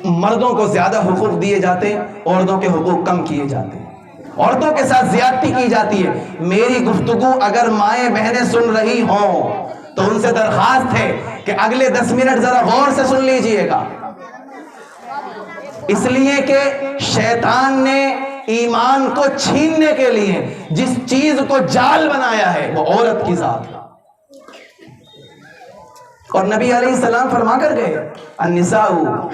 [SPEAKER 2] مردوں کو زیادہ حقوق دیے جاتے ہیں, عورتوں کے حقوق کم کیے جاتے ہیں, عورتوں کے ساتھ زیادتی کی جاتی ہے. میری گفتگو اگر مائیں بہنیں سن رہی ہوں تو ان سے درخواست ہے کہ اگلے 10 منٹ ذرا غور سے سن لیجئے گا, اس لیے کہ شیطان نے ایمان کو چھیننے کے لیے جس چیز کو جال بنایا ہے وہ عورت کی ذات ہے. اور نبی علیہ السلام فرما کر گئے النساء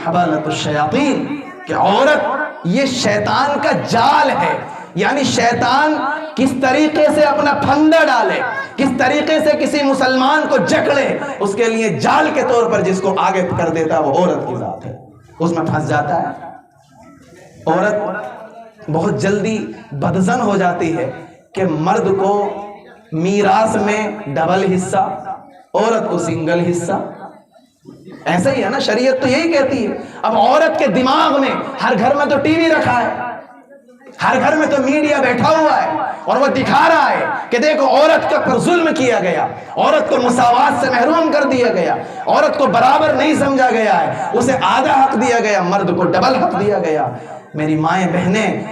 [SPEAKER 2] حبالۃ الشیاطین, کہ عورت یہ شیطان کا جال ہے. یعنی شیطان کس طریقے سے اپنا پھندا ڈالے, کس طریقے سے کسی مسلمان کو جکڑے, اس کے لیے جال کے طور پر جس کو آگے کر دیتا وہ عورت کی ذات ہے, اس میں پھنس جاتا ہے. عورت بہت جلدی بدظن ہو جاتی ہے کہ مرد کو میراث میں ڈبل حصہ, عورت کو سنگل حصہ. ایسا ہی ہے نا, شریعت تو یہی کہتی ہے. اب عورت کے دماغ میں ہر گھر میں تو ٹی وی رکھا ہے, ہر گھر میں تو میڈیا بیٹھا ہوا ہے, اور وہ دکھا رہا ہے کہ دیکھو عورت کا پر ظلم کیا گیا, عورت کو مساوات سے محروم کر دیا گیا, عورت کو برابر نہیں سمجھا گیا ہے, اسے آدھا حق دیا گیا, مرد کو ڈبل حق دیا گیا. میری مائیں بہنیں,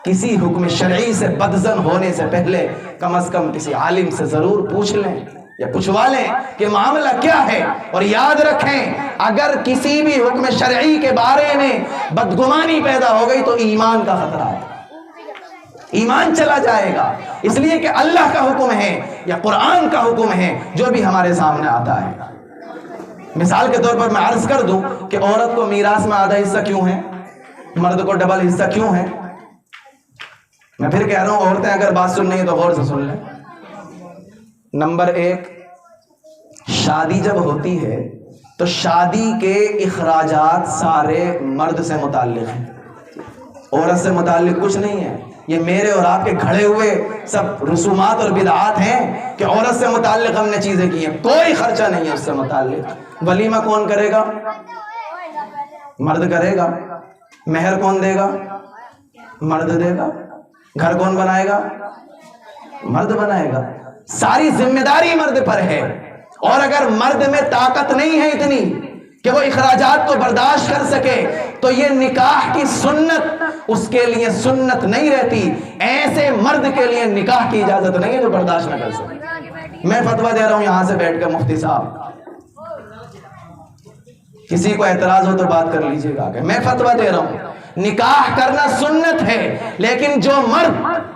[SPEAKER 2] کسی حکم شرعی سے بدظن ہونے سے پہلے کم از کم کسی عالم سے ضرور پوچھ لیں یا پوچھوا لیں کہ معاملہ کیا ہے. اور یاد رکھیں اگر کسی بھی حکم شرعی کے بارے میں بدگمانی پیدا ہو گئی تو ایمان کا خطرہ ہے, ایمان چلا جائے گا. اس لیے کہ اللہ کا حکم ہے یا قرآن کا حکم ہے جو بھی ہمارے سامنے آتا ہے. مثال کے طور پر میں عرض کر دوں کہ عورت کو میراث میں آدھا حصہ کیوں ہے, مرد کو ڈبل حصہ کیوں ہے. میں پھر کہہ رہا ہوں, عورتیں اگر بات سن رہی ہیں تو غور سے سن لیں. نمبر 1, شادی جب ہوتی ہے تو شادی کے اخراجات سارے مرد سے متعلق ہیں, عورت سے متعلق کچھ نہیں ہے. یہ میرے اور آپ کے گھڑے ہوئے سب رسومات اور بدعات ہیں کہ عورت سے متعلق ہم نے چیزیں کی ہیں. کوئی خرچہ نہیں ہے اس سے متعلق. ولیمہ کون کرے گا؟ مرد کرے گا. مہر کون دے گا؟ مرد دے گا. گھر کون بنائے گا؟ مرد بنائے گا. ساری ذمہ داری مرد پر ہے. اور اگر مرد میں طاقت نہیں ہے اتنی کہ وہ اخراجات کو برداشت کر سکے تو یہ نکاح کی سنت اس کے لیے سنت نہیں رہتی. ایسے مرد کے لیے نکاح کی اجازت نہیں ہے جو برداشت نہ کر سکے. میں فتویٰ دے رہا ہوں یہاں سے بیٹھ کر مفتی صاحب, کسی کو اعتراض ہو تو بات کر لیجئے گا کہ میں فتویٰ دے رہا ہوں نکاح کرنا سنت ہے, لیکن جو مرد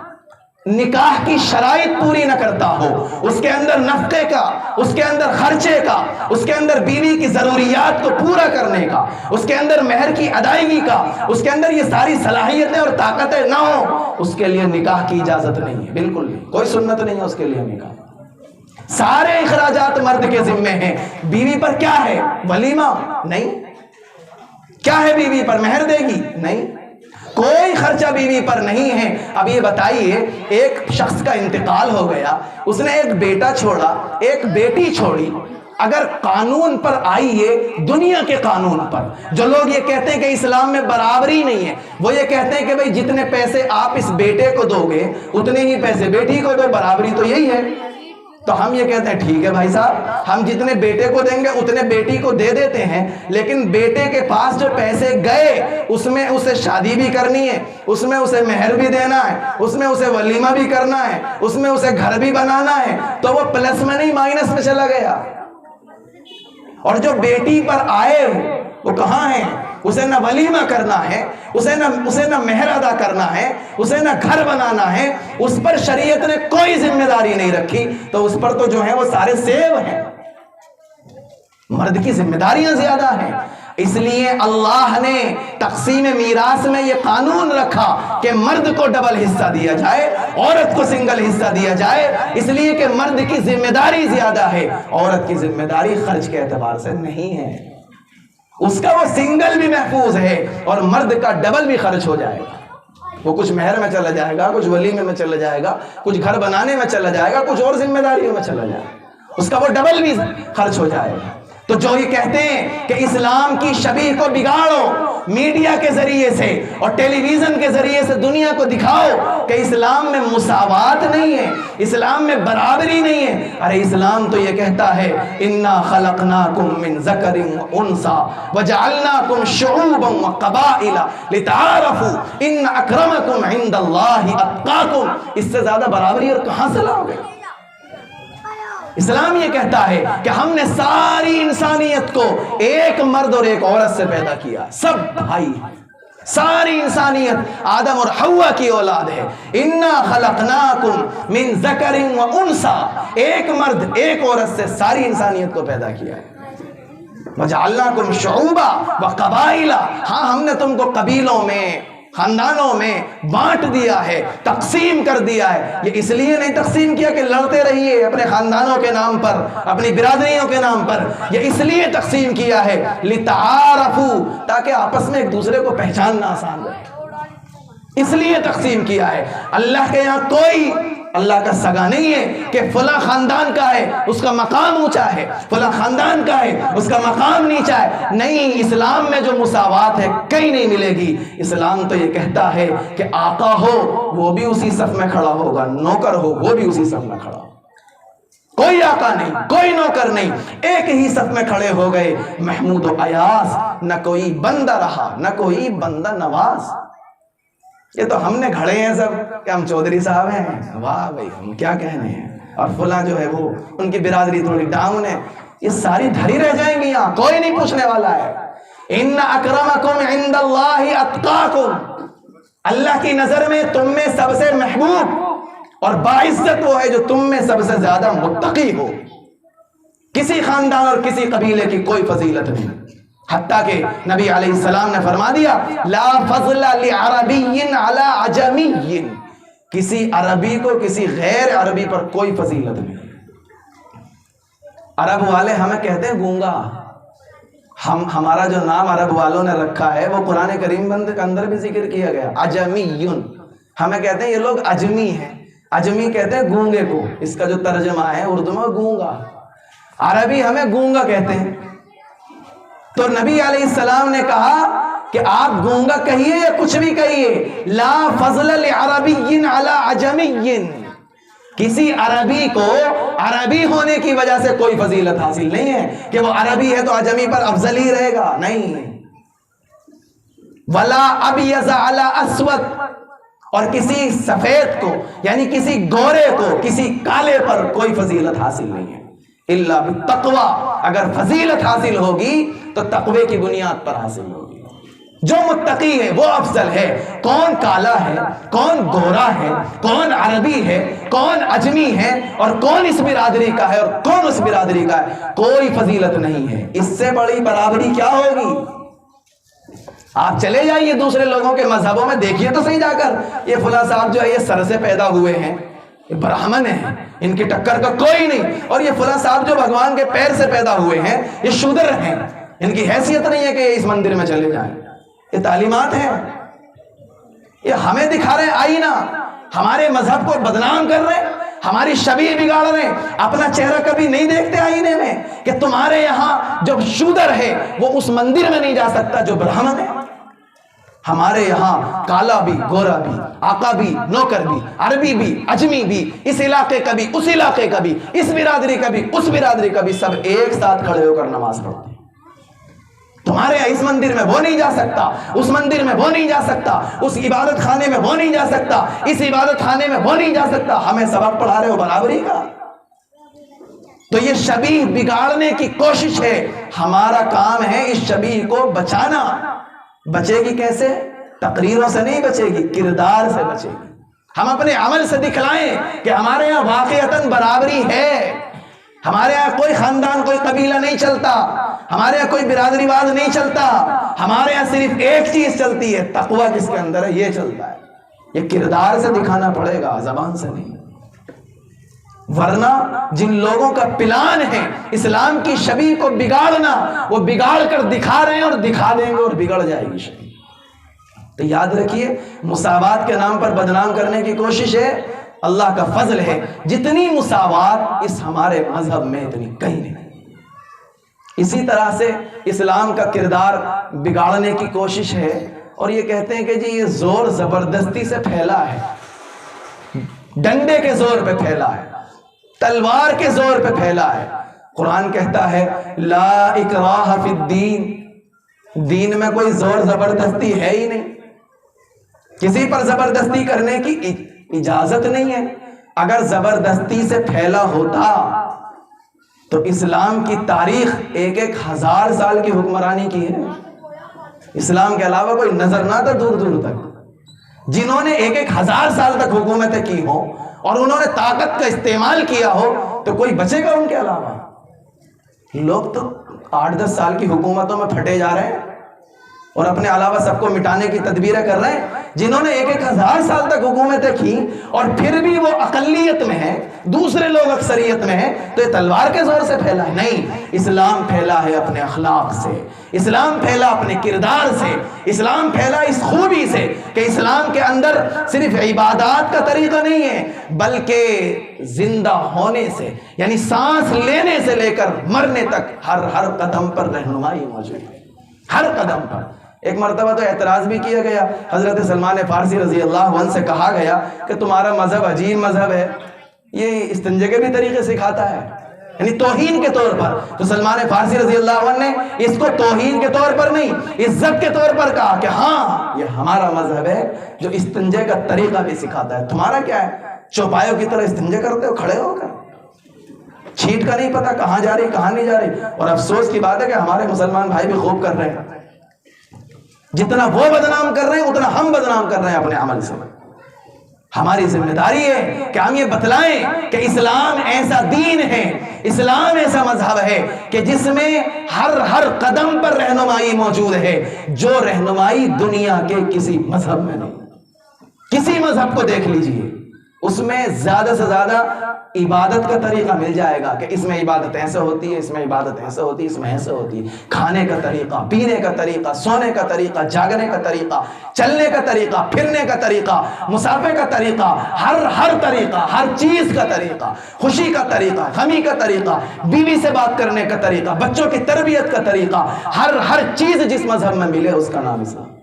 [SPEAKER 2] نکاح کی شرائط پوری نہ کرتا ہو, اس کے اندر نفقے کا, اس کے اندر خرچے کا, اس کے اندر بیوی کی ضروریات کو پورا کرنے کا, اس کے اندر مہر کی ادائیگی کا, اس کے اندر یہ ساری صلاحیتیں اور طاقتیں نہ ہوں, اس کے لیے نکاح کی اجازت نہیں ہے. بالکل نہیں, کوئی سنت نہیں ہے اس کے لیے نکاح. سارے اخراجات مرد کے ذمے ہیں. بیوی پر کیا ہے؟ ولیمہ نہیں. کیا ہے بیوی پر؟ مہر دے گی؟ نہیں. کوئی خرچہ بیوی پر نہیں ہے. اب یہ بتائیے, ایک شخص کا انتقال ہو گیا, اس نے ایک بیٹا چھوڑا, ایک بیٹی چھوڑی, اگر قانون پر آئیے, دنیا کے قانون پر, جو لوگ یہ کہتے ہیں کہ اسلام میں برابری نہیں ہے, وہ یہ کہتے ہیں کہ بھئی جتنے پیسے آپ اس بیٹے کو دو گے اتنے ہی پیسے بیٹی کو دو, برابری تو یہی ہے. تو ہم یہ کہتے ہیں ٹھیک ہے بھائی صاحب, ہم جتنے بیٹے کو دیں گے اتنے بیٹی کو دے دیتے ہیں, لیکن بیٹے کے پاس جو پیسے گئے اس میں اسے شادی بھی کرنی ہے, اس میں اسے مہر بھی دینا ہے, اس میں اسے ولیمہ بھی کرنا ہے, اس میں اسے گھر بھی بنانا ہے, تو وہ پلس میں نہیں مائنس میں چلا گیا. اور جو بیٹی پر آئے وہ کہاں ہیں؟ اسے نہ ولیمہ کرنا ہے, اسے نہ مہر ادا کرنا ہے, اسے نہ گھر بنانا ہے, اس پر شریعت نے کوئی ذمہ داری نہیں رکھی. تو اس پر تو جو ہے وہ سارے سیب ہیں. مرد کی ذمہ داریاں زیادہ ہیں. اس لیے اللہ نے تقسیم میراث میں یہ قانون رکھا کہ مرد کو ڈبل حصہ دیا جائے, عورت کو سنگل حصہ دیا جائے, اس لیے کہ مرد کی ذمہ داری زیادہ ہے, عورت کی ذمہ داری خرچ کے اعتبار سے نہیں ہے. اس کا وہ سنگل بھی محفوظ ہے اور مرد کا ڈبل بھی خرچ ہو جائے گا. وہ کچھ مہر میں چلا جائے گا, کچھ ولیمے میں چلا جائے گا, کچھ گھر بنانے میں چلا جائے گا, کچھ اور ذمہ داریوں میں چلا جائے گا, اس کا وہ ڈبل بھی خرچ ہو جائے گا. تو جو یہ کہتے ہیں کہ اسلام کی شبیہ کو بگاڑو, میڈیا کے ذریعے سے اور ٹیلی ویژن کے ذریعے سے دنیا کو دکھاؤ کہ اسلام میں مساوات نہیں ہے, اسلام میں برابری نہیں ہے. ارے اسلام تو یہ کہتا ہے انا خلقناکم من ذکر وانثی وجعلناکم شعوبا وقبائل لتعارفوا ان اکرمکم عند اللہ اتقاکم. اس سے زیادہ برابری اور کہاں سے لاؤ گے؟ اسلام یہ کہتا ہے کہ ہم نے ساری انسانیت کو ایک مرد اور ایک عورت سے پیدا کیا, سب بھائی, ساری انسانیت آدم اور حوا کی اولاد ہے. انا خلقناکم من ذکر و انثی, ایک مرد ایک عورت سے ساری انسانیت کو پیدا کیا ہے. وجعلناکم شعوبا وقبائل, ہاں ہم نے تم کو قبیلوں میں, خاندانوں میں بانٹ دیا ہے, تقسیم کر دیا ہے. یہ اس لیے نہیں تقسیم کیا کہ لڑتے رہیے اپنے خاندانوں کے نام پر, اپنی برادریوں کے نام پر, یہ اس لیے تقسیم کیا ہے لتعارفوا, تاکہ آپس میں ایک دوسرے کو پہچاننا آسان رہے. اس لیے تقسیم کیا ہے. اللہ کے یہاں کوئی اللہ کا سگا نہیں ہے کہ فلاں خاندان کا ہے اس کا مقام اونچا ہے, فلاں خاندان کا ہے اس کا مقام نیچا ہے. نہیں, اسلام میں جو مساوات ہے کہیں نہیں ملے گی. اسلام تو یہ کہتا ہے کہ آقا ہو وہ بھی اسی صف میں کھڑا ہوگا, نوکر ہو وہ بھی اسی صف میں کھڑا ہوگا. کوئی آقا نہیں, کوئی نوکر نہیں, ایک ہی صف میں کھڑے ہو گئے. محمود و ایاز, نہ کوئی بندہ رہا نہ کوئی بندہ نواز. یہ تو ہم نے گھڑے ہیں سب کہ ہم چودھری صاحب ہیں, واہ بھائی ہم کیا کہنے ہیں, اور فلاں جو ہے وہ ان کی برادری تھوڑی ڈاؤن ہے. یہ ساری دھری رہ جائیں گی, یہاں کوئی نہیں پوچھنے والا ہے. ان اکرمکم عند اللہ اتقاکم, اللہ کی نظر میں تم میں سب سے محبوب اور باعزت وہ ہے جو تم میں سب سے زیادہ متقی ہو. کسی خاندان اور کسی قبیلے کی کوئی فضیلت نہیں, حتیٰ کہ نبی علیہ السلام نے فرما دیا لا فضل لعربی علی عجمی, کسی عربی کو کسی غیر عربی پر کوئی فضیلت نہیں. عرب والے ہمیں کہتے ہیں گونگا, ہمارا جو نام عرب والوں نے رکھا ہے وہ قرآن کریم کے اندر بھی ذکر کیا گیا, عجمی. ہمیں کہتے ہیں یہ لوگ اجمی ہیں. اجمی کہتے ہیں گونگے کو، اس کا جو ترجمہ ہے اردو میں گونگا. عربی ہمیں گونگا کہتے ہیں. تو نبی علیہ السلام نے کہا کہ آپ گونگا کہیے یا کچھ بھی کہیے، لا فضل لعربی علی عجمی، کسی عربی کو عربی ہونے کی وجہ سے کوئی فضیلت حاصل نہیں ہے کہ وہ عربی ہے تو عجمی پر افضل ہی رہے گا، نہیں. ولا ابیض علی اسود، اور کسی سفید کو یعنی کسی گورے کو کسی کالے پر کوئی فضیلت حاصل نہیں ہے الا بالتقوی. اگر فضیلت حاصل ہوگی تو تقوی کی بنیاد پر حاصل ہوگی. جو متقی ہے وہ افضل ہے. کون کالا ہے، کون گورا ہے، کون عربی ہے، کون اجمی ہے، اور کون اس برادری کا ہے اور کون اس برادری کا ہے، کوئی فضیلت نہیں ہے. اس سے بڑی برابری کیا ہوگی؟ آپ چلے جائیے دوسرے لوگوں کے مذہبوں میں، دیکھیے تو صحیح جا کر، یہ فلاں صاحب جو ہے یہ سر سے پیدا ہوئے ہیں، یہ برہمن ہیں، ان کی ٹکر کا کوئی نہیں. اور یہ فلاں صاحب جو بھگوان کے پیر سے پیدا ہوئے ہیں یہ شودر ہیں، ان کی حیثیت نہیں ہے کہ یہ اس مندر میں چلے جائیں. یہ تعلیمات ہیں، یہ ہمیں دکھا رہے ہیں آئینہ، ہمارے مذہب کو بدنام کر رہے ہیں، ہماری شبیہ بگاڑ رہے ہیں. اپنا چہرہ کبھی نہیں دیکھتے آئینے میں کہ تمہارے یہاں جو شودر ہے وہ اس مندر میں نہیں جا سکتا جو برہمن ہے. ہمارے یہاں کالا بھی، گورا بھی، آقا بھی، نوکر بھی، عربی بھی، اجمی بھی، اس علاقے کا بھی، اس علاقے کا بھی، اس برادری کا بھی، اس برادری کا بھی، سب ایک ساتھ کھڑے ہو کر نماز پڑھتے ہیں. تمہارے یہاں اس مندر میں وہ نہیں جا سکتا، اس مندر میں وہ نہیں جا سکتا، اس عبادت خانے میں وہ نہیں جا سکتا، اس عبادت خانے میں وہ نہیں جا سکتا. ہمیں سبق پڑھا رہے ہو برابری کا. تو یہ شبیہ بگاڑنے کی کوشش ہے. ہمارا کام ہے اس شبیہ کو بچانا. بچے گی کیسے؟ تقریروں سے نہیں بچے گی، کردار سے بچے گی. ہم اپنے عمل سے دکھلائیں کہ ہمارے یہاں واقعتاً برابری ہے. ہمارے یہاں کوئی خاندان، کوئی قبیلہ نہیں چلتا، ہمارے یہاں کوئی برادری واد نہیں چلتا. ہمارے یہاں صرف ایک چیز چلتی ہے، تقوی جس کے اندر ہے یہ چلتا ہے. یہ کردار سے دکھانا پڑے گا، زبان سے نہیں. ورنہ جن لوگوں کا پلان ہے اسلام کی شبیہ کو بگاڑنا، وہ بگاڑ کر دکھا رہے ہیں اور دکھا دیں گے اور بگڑ جائے گی شبیہ. تو یاد رکھیے، مساوات کے نام پر بدنام کرنے کی کوشش ہے. اللہ کا فضل ہے جتنی مساوات اس ہمارے مذہب میں اتنی کہیں نہیں. اسی طرح سے اسلام کا کردار بگاڑنے کی کوشش ہے، اور یہ کہتے ہیں کہ جی یہ زور زبردستی سے پھیلا ہے، ڈنڈے کے زور پہ پھیلا ہے، تلوار کے زور پہ پھیلا ہے. قرآن کہتا ہے لا اکراہ فی الدین، دین میں کوئی زور زبردستی ہے ہی نہیں. کسی پر زبردستی کرنے کی اجازت نہیں ہے. اگر زبردستی سے پھیلا ہوتا تو اسلام کی تاریخ 1000 سال کی حکمرانی کی ہے. اسلام کے علاوہ کوئی نظر نہ تھا دور دور تک. جنہوں نے 1000 سال تک حکومتیں کی ہو اور انہوں نے طاقت کا استعمال کیا ہو تو کوئی بچے گا ان کے علاوہ؟ لوگ تو 8-10 سال کی حکومتوں میں پھٹے جا رہے ہیں اور اپنے علاوہ سب کو مٹانے کی تدبیریں کر رہے ہیں. جنہوں نے 1000 سال تک حکومتیں کی اور پھر بھی وہ اقلیت میں ہیں، دوسرے لوگ اکثریت میں ہیں، تو یہ تلوار کے زور سے پھیلا ہے؟ نہیں. اسلام پھیلا ہے اپنے اخلاق سے، اسلام پھیلا اپنے کردار سے، اسلام پھیلا اس خوبی سے کہ اسلام کے اندر صرف عبادات کا طریقہ نہیں ہے بلکہ زندہ ہونے سے، یعنی سانس لینے سے لے کر مرنے تک ہر قدم پر رہنمائی موجود ہے، ہر قدم پر. ایک مرتبہ تو اعتراض بھی کیا گیا، حضرت سلمان فارسی رضی اللہ عنہ سے کہا گیا کہ تمہارا مذہب عجیب مذہب ہے، یہ استنجے کے بھی طریقے سکھاتا ہے، یعنی توہین کے طور پر. تو سلمان فارسی رضی اللہ عنہ نے اس کو توہین کے طور پر نہیں، عزت کے طور پر کہا کہ ہاں یہ ہمارا مذہب ہے جو استنجے کا طریقہ بھی سکھاتا ہے. تمہارا کیا ہے؟ چوپایوں کی طرح استنجے کرتے ہو کھڑے ہو کر، چھینٹ کا نہیں پتا کہاں جا رہی کہاں نہیں جا رہی. اور افسوس کی بات ہے کہ ہمارے مسلمان بھائی بھی خوب کر رہے ہیں. جتنا وہ بدنام کر رہے ہیں اتنا ہم بدنام کر رہے ہیں اپنے عمل سے. ہماری ذمہ داری ہے کہ ہم یہ بتلائیں کہ اسلام ایسا دین ہے، اسلام ایسا مذہب ہے کہ جس میں ہر قدم پر رہنمائی موجود ہے، جو رہنمائی دنیا کے کسی مذہب میں نہیں. کسی مذہب کو دیکھ لیجئے، اس میں زیادہ سے زیادہ عبادت کا طریقہ مل جائے گا کہ اس میں عبادت ایسے ہوتی ہے، اس میں عبادت ایسے ہوتی ہے، اس میں ایسے ہوتی ہے، کھانے کا طریقہ، پینے کا طریقہ، سونے کا طریقہ، جاگنے کا طریقہ، چلنے کا طریقہ، پھرنے کا طریقہ، مسافے کا طریقہ، ہر طریقہ، ہر چیز کا طریقہ، خوشی کا طریقہ، غمی کا طریقہ، بیوی سے بات کرنے کا طریقہ، بچوں کی تربیت کا طریقہ، ہر چیز جس مذہب میں ملے اس کا نام اسلام۔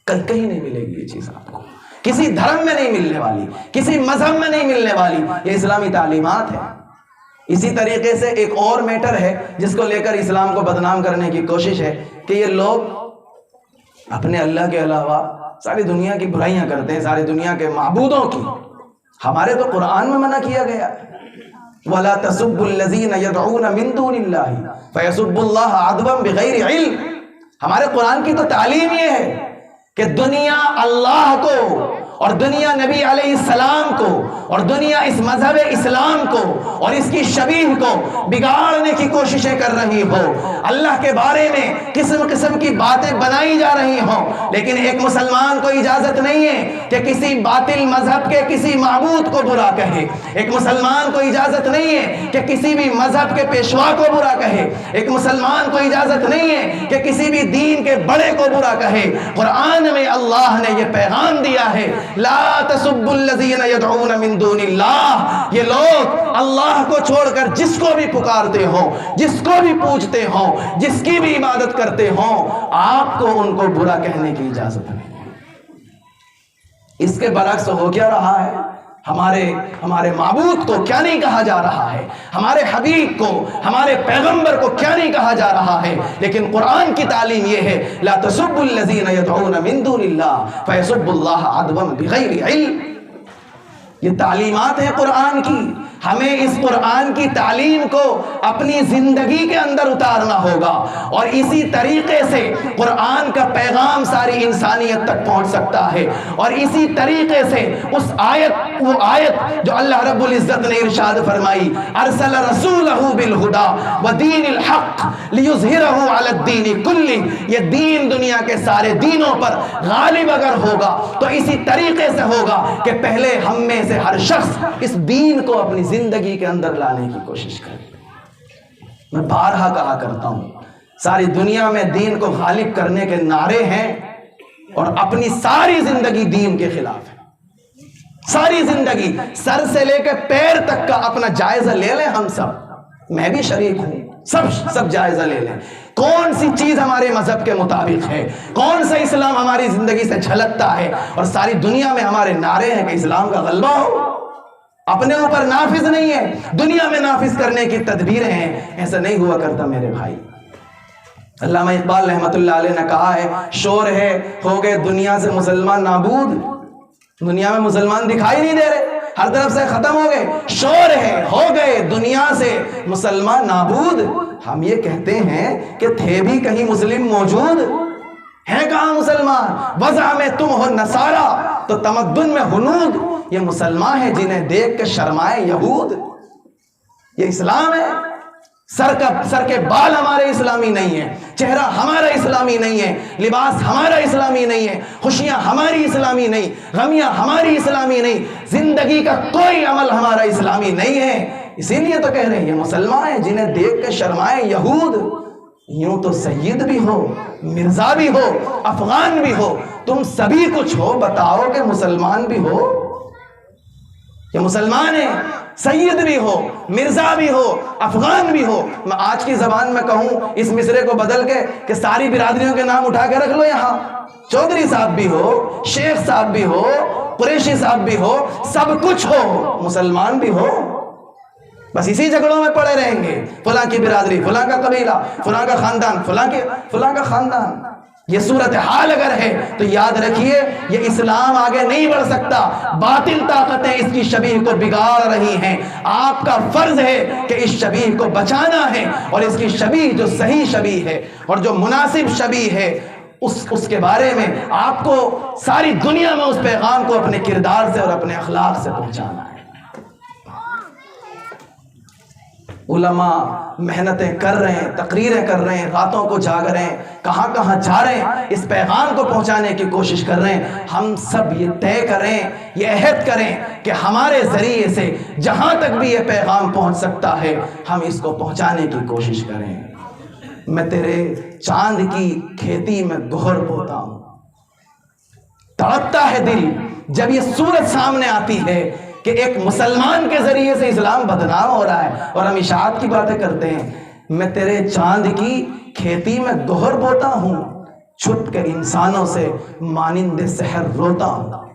[SPEAKER 2] کہیں نہیں ملے گی یہ چیز آپ کو، کسی دھرم میں نہیں ملنے والی، کسی مذہب میں نہیں ملنے والی، یہ اسلامی تعلیمات ہے۔ اسی طریقے سے ایک اور میٹر ہے جس کو لے کر اسلام کو بدنام کرنے کی کوشش ہے کہ یہ لوگ اپنے اللہ کے علاوہ ساری دنیا کی برائیاں کرتے ہیں، ساری دنیا کے معبودوں کی۔ ہمارے تو قرآن میں منع کیا گیا وَلَا تَسُبُّوا الَّذِينَ يَدْعُونَ مِن دُونِ اللَّهِ فَيَسُبُّوا اللَّهَ عَدْوًا بِغَيْرِ عِلْمٍ۔ ہمارے قرآن کی تو تعلیم یہ ہے کہ دنیا اللہ کو اور دنیا نبی علیہ السلام کو اور دنیا اس مذہب اسلام کو اور اس کی شبیہ کو بگاڑنے کی کوششیں کر رہی ہو، اللہ کے بارے میں قسم قسم کی باتیں بنائی جا رہی ہوں، لیکن ایک مسلمان کو اجازت نہیں ہے کہ کسی باطل مذہب کے کسی معبود کو برا کہے، ایک مسلمان کو اجازت نہیں ہے کہ کسی بھی مذہب کے پیشوا کو برا کہے، ایک مسلمان کو اجازت نہیں ہے کہ کسی بھی دین کے بڑے کو برا کہے۔ قرآن میں اللہ نے یہ پیغام دیا ہے لا تسبوا الذین یدعون من دون اللہ، یہ لوگ اللہ کو چھوڑ کر جس کو بھی پکارتے ہوں، جس کو بھی پوجتے ہوں، جس کی بھی عبادت کرتے ہوں، آپ کو ان کو برا کہنے کی اجازت نہیں۔ اس کے برعکس ہو کیا رہا ہے؟ ہمارے معبود کو کیا نہیں کہا جا رہا ہے، ہمارے حبیب کو، ہمارے پیغمبر کو کیا نہیں کہا جا رہا ہے، لیکن قرآن کی تعلیم یہ ہے لا تسبوا الذین یدعون من دون اللہ فیسبوا اللہ عدوا بغیر علم۔ یہ تعلیمات ہیں قرآن کی، ہمیں اس قرآن کی تعلیم کو اپنی زندگی کے اندر اتارنا ہوگا، اور اسی طریقے سے قرآن کا پیغام ساری انسانیت تک پہنچ سکتا ہے، اور اسی طریقے سے وہ آیت جو اللہ رب العزت نے ارشاد فرمائی ارسل رسولہ بالہدی ودین الحق لیظہرہ علی الدین کلہ، یہ دین دنیا کے سارے دینوں پر غالب اگر ہوگا تو اسی طریقے سے ہوگا کہ پہلے ہم میں سے ہر شخص اس دین کو اپنی زندگی کے اندر لانے کی کوشش کرے۔ میں بارہا کہا کرتا ہوں ساری دنیا میں دین کو غالب کرنے کے نعرے ہیں اور اپنی ساری زندگی دین کے خلاف ہے۔ ساری زندگی سر سے لے کے پیر تک کا اپنا جائزہ لے لیں، ہم سب، میں بھی شریک ہوں، سب جائزہ لے لیں، کون سی چیز ہمارے مذہب کے مطابق ہے، کون سا اسلام ہماری زندگی سے جھلکتا ہے، اور ساری دنیا میں ہمارے نعرے ہیں کہ اسلام کا غلبہ ہو، اپنے اوپر نافذ نہیں ہے، دنیا میں نافذ کرنے کی تدبیریں ہیں۔ ایسا نہیں ہوا کرتا میرے بھائی۔ علامہ اقبال رحمۃ اللہ علیہ نے کہا ہے شور ہے ہو گئے دنیا سے مسلمان نابود، دنیا میں مسلمان دکھائی نہیں دے رہے، ہر طرف سے ختم ہو گئے، شور ہے ہو گئے دنیا سے مسلمان نابود۔ ہم یہ کہتے ہیں کہ تھے بھی کہیں مسلم موجود ہے، کہاں مسلمان؟ وضع میں تم ہو نصارہ تو تمدن میں ہنود، یہ مسلمان ہیں جنہیں دیکھ کے شرمائے یہود۔ یہ اسلام ہے، سر کے بال ہمارے اسلامی نہیں ہیں، چہرہ ہمارا اسلامی نہیں ہے، لباس ہمارا اسلامی نہیں ہے، خوشیاں ہماری اسلامی نہیں، غمیاں ہماری اسلامی نہیں، زندگی کا کوئی عمل ہمارا اسلامی نہیں ہے۔ اسی لیے تو کہہ رہے ہیں یہ مسلمان ہیں جنہیں دیکھ کے شرمائے یہود۔ یوں تو سید بھی ہو، مرزا بھی ہو، افغان بھی ہو، تم سبھی کچھ ہو، بتاؤ کہ مسلمان بھی ہو؟ یہ مسلمان ہیں، سید بھی ہو، مرزا بھی ہو، افغان بھی ہو۔ میں آج کی زبان میں کہوں اس مصرے کو بدل کے کہ ساری برادریوں کے نام اٹھا کے رکھ لو، یہاں چودھری صاحب بھی ہو، شیخ صاحب بھی ہو، قریشی صاحب بھی ہو، سب کچھ ہو، مسلمان بھی ہو، بس اسی جھگڑوں میں پڑے رہیں گے، فلاں کی برادری، فلاں کا قبیلہ، فلاں کا خاندان، فلاں کا خاندان۔ یہ صورتحال اگر ہے تو یاد رکھیے یہ اسلام آگے نہیں بڑھ سکتا، باطل طاقتیں اس کی شبیہ کو بگاڑ رہی ہیں۔ آپ کا فرض ہے کہ اس شبیہ کو بچانا ہے، اور اس کی شبیہ جو صحیح شبیہ ہے اور جو مناسب شبیہ ہے اس کے بارے میں آپ کو ساری دنیا میں اس پیغام کو اپنے کردار سے اور اپنے اخلاق سے پہنچانا ہے۔ علماء محنتیں کر رہے ہیں، تقریریں کر رہے ہیں، راتوں کو جاگ رہے ہیں، کہاں کہاں جا رہے ہیں، اس پیغام کو پہنچانے کی کوشش کر رہے ہیں۔ ہم سب یہ طے کریں، یہ عہد کریں کہ ہمارے ذریعے سے جہاں تک بھی یہ پیغام پہنچ سکتا ہے ہم اس کو پہنچانے کی کوشش کریں۔ میں تیرے چاند کی کھیتی میں گوہر بوتا ہوں، تڑپتا ہے دل جب یہ صورت سامنے آتی ہے کہ ایک مسلمان کے ذریعے سے اسلام بدنام ہو رہا ہے اور ہم اشاعت کی باتیں کرتے ہیں۔ میں تیرے چاند کی کھیتی میں گوہر بوتا ہوں، چھپ کے انسانوں سے مانند سحر روتا ہوں۔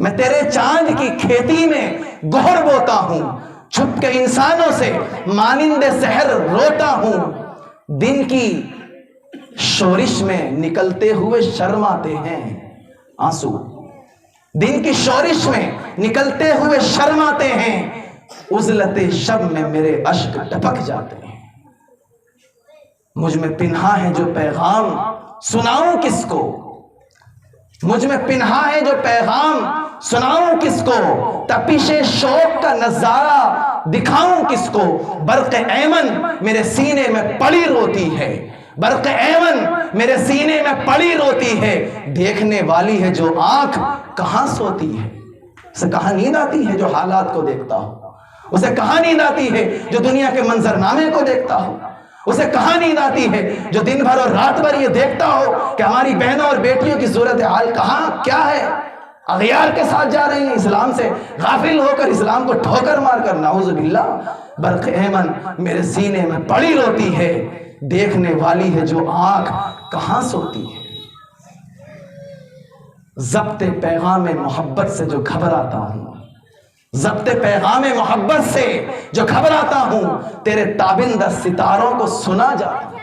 [SPEAKER 2] میں تیرے چاند کی کھیتی میں گوہر بوتا ہوں، چھپ کے انسانوں سے مانند سحر روتا ہوں۔ دن کی شورش میں نکلتے ہوئے شرماتے ہیں آنسو، دن کی شورش میں نکلتے ہوئے شرماتے ہیں، عزلت شب میں میرے اشک ٹپک جاتے ہیں۔ مجھ میں پنہا ہے جو پیغام سناؤں کس کو، مجھ میں پنہا ہے جو پیغام سناؤں کس کو، تپش شوق کا نظارہ دکھاؤں کس کو۔ برق ایمن میرے سینے میں پڑی روتی ہے، برق ایمن میرے سینے میں پڑی روتی ہے، دیکھنے والی ہے جو آنکھ کہاں سوتی ہے۔ اسے کہاں نیند آتی ہے جو حالات کو دیکھتا ہو، اسے کہاں نیند آتی ہے جو دنیا کے منظرنامے کو دیکھتا ہو، اسے کہاں نیند آتی ہے جو دن بھر اور رات بھر یہ دیکھتا ہو کہ ہماری بہنوں اور بیٹیوں کی صورتحال کہاں کیا ہے، اغیار کے ساتھ جا رہی ہیں، اسلام سے غافل ہو کر، اسلام کو ٹھوکر مار کر، نعوذ باللہ۔ برق ایمن میرے سینے میں پڑی روتی ہے، دیکھنے والی ہے جو آنکھ کہاں سوتی ہے۔ ضبط پیغام محبت سے جو گھبراتا ہوں، ضبط پیغام محبت سے جو گھبراتا ہوں، تیرے تابندہ ستاروں کو سنا جاتا ہوں۔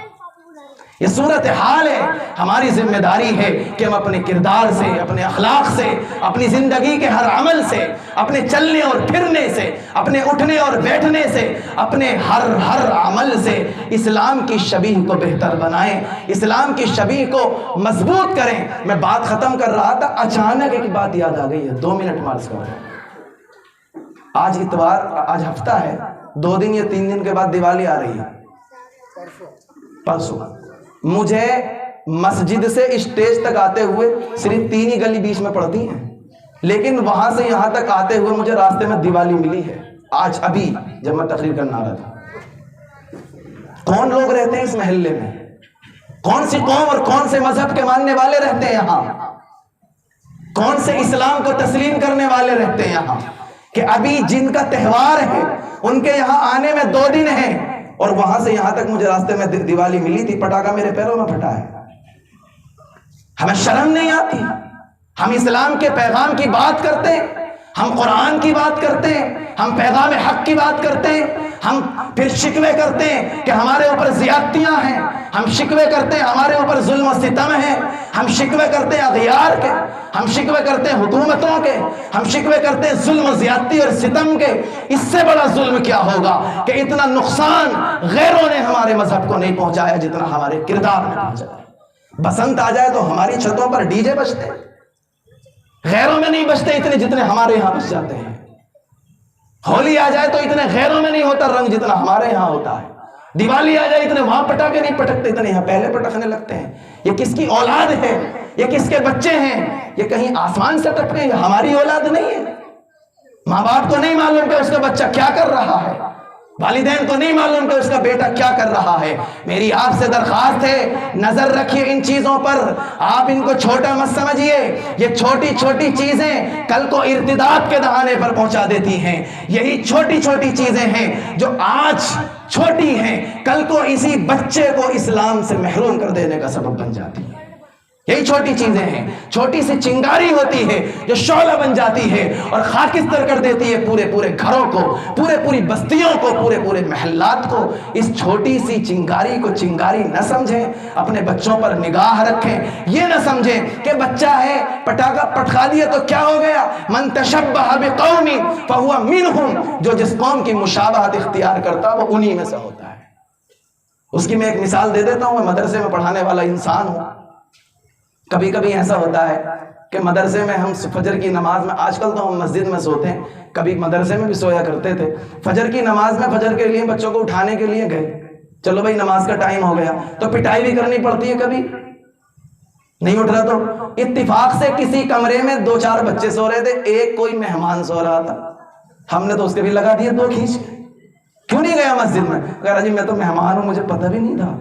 [SPEAKER 2] یہ صورتحال ہے، ہماری ذمہ داری ہے کہ ہم اپنے کردار سے، اپنے اخلاق سے، اپنی زندگی کے ہر عمل سے، اپنے چلنے اور پھرنے سے، اپنے اٹھنے اور بیٹھنے سے، اپنے ہر عمل سے اسلام کی شبیہ کو بہتر بنائیں، اسلام کی شبیہ کو مضبوط کریں۔ میں بات ختم کر رہا تھا، اچانک ایک بات یاد آ گئی ہے، 2 منٹ مارس کر رہا ہوں۔ آج اتوار، آج ہفتہ ہے، 2 دن یا 3 دن کے بعد دیوالی آ رہی ہے، پرسوں۔ مجھے مسجد سے اسٹیج تک آتے ہوئے صرف 3 ہی گلی بیچ میں پڑتی ہیں، لیکن وہاں سے یہاں تک آتے ہوئے مجھے راستے میں دیوالی ملی ہے، آج ابھی جب میں تقریر کرنا آ رہا تھا۔ کون لوگ رہتے ہیں اس محلے میں، کون سی قوم اور کون سے مذہب کے ماننے والے رہتے ہیں یہاں، کون سے اسلام کو تسلیم کرنے والے رہتے ہیں یہاں، کہ ابھی جن کا تہوار ہے ان کے یہاں آنے میں 2 دن ہیں اور وہاں سے یہاں تک مجھے راستے میں دیوالی ملی تھی، پٹاخہ میرے پیروں میں پھٹا ہے۔ ہمیں شرم نہیں آتی؟ ہم اسلام کے پیغام کی بات کرتے ہیں، ہم قرآن کی بات کرتے ہیں، ہم پیغام حق کی بات کرتے ہیں، ہم پھر شکوے کرتے ہیں کہ ہمارے اوپر زیادتیاں ہیں، ہم شکوے کرتے ہیں ہمارے اوپر ظلم و ستم ہے، ہم شکوے کرتے ہیں اغیار کے، ہم شکوے کرتے ہیں حکومتوں کے، ہم شکوے کرتے ہیں ظلم و زیادتی اور ستم کے۔ اس سے بڑا ظلم کیا ہوگا کہ اتنا نقصان غیروں نے ہمارے مذہب کو نہیں پہنچایا جتنا ہمارے کردار میں پہنچایا۔ بسنت آ جائے تو ہماری چھتوں پر ڈی جے بجتے، غیروں میں نہیں بجتے اتنے جتنے ہمارے یہاں بج جاتے ہیں۔ ہولی آ جائے تو اتنے غیروں میں نہیں ہوتا رنگ جتنا ہمارے یہاں ہوتا ہے۔ دیوالی آ جائے اتنے وہاں پٹاخے نہیں پٹکتے اتنے یہاں پہلے پٹکنے لگتے ہیں۔ یہ کس کی اولاد ہے؟ یہ کس کے بچے ہیں؟ یہ کہیں آسمان سے ٹپکے؟ یہ ہماری اولاد نہیں ہے۔ ماں باپ کو نہیں معلوم کہ اس کا بچہ کیا کر رہا ہے، والدین کو نہیں معلوم کہ اس کا بیٹا کیا کر رہا ہے۔ میری آپ سے درخواست ہے، نظر رکھیے ان چیزوں پر، آپ ان کو چھوٹا مت سمجھیے۔ یہ چھوٹی چھوٹی چیزیں کل کو ارتداد کے دہانے پر پہنچا دیتی ہیں۔ یہی چھوٹی چھوٹی چیزیں ہیں جو آج چھوٹی ہیں، کل کو اسی بچے کو اسلام سے محروم کر دینے کا سبب بن جاتی ہیں۔ یہی چھوٹی چیزیں ہیں، چھوٹی سی چنگاری ہوتی ہے جو شعلہ بن جاتی ہے اور خاکستر کر دیتی ہے پورے پورے گھروں کو، پوری بستیوں کو، پورے محلات کو۔ اس چھوٹی سی چنگاری کو چنگاری نہ سمجھیں، اپنے بچوں پر نگاہ رکھیں۔ یہ نہ سمجھیں کہ بچہ ہے پٹاخہ پٹکا دیا تو کیا ہو گیا، من تشبہ بقوم فہو منہم، جو جس قوم کی مشابہت اختیار کرتا وہ انہی میں سے ہوتا ہے۔ اس کی میں ایک مثال دے دیتا ہوں، میں مدرسے میں پڑھانے والا انسان ہوں۔ کبھی کبھی ایسا ہوتا ہے کہ مدرسے میں ہم فجر کی نماز میں، آج کل تو ہم مسجد میں سوتے ہیں، کبھی مدرسے میں بھی سویا کرتے تھے، فجر کی نماز میں فجر کے لیے بچوں کو اٹھانے کے لیے گئے، چلو بھائی نماز کا ٹائم ہو گیا، تو پٹائی بھی کرنی پڑتی ہے، کبھی نہیں اٹھ رہا تو اتفاق سے کسی کمرے میں 2-4 بچے سو رہے تھے، ایک کوئی مہمان سو رہا تھا، ہم نے تو اس کے بھی لگا دیے 2 کھینچ کے، کیوں نہیں گیا مسجد میں؟ کہہ رہا جی میں تو مہمان ہوں، مجھے پتہ بھی نہیں تھا۔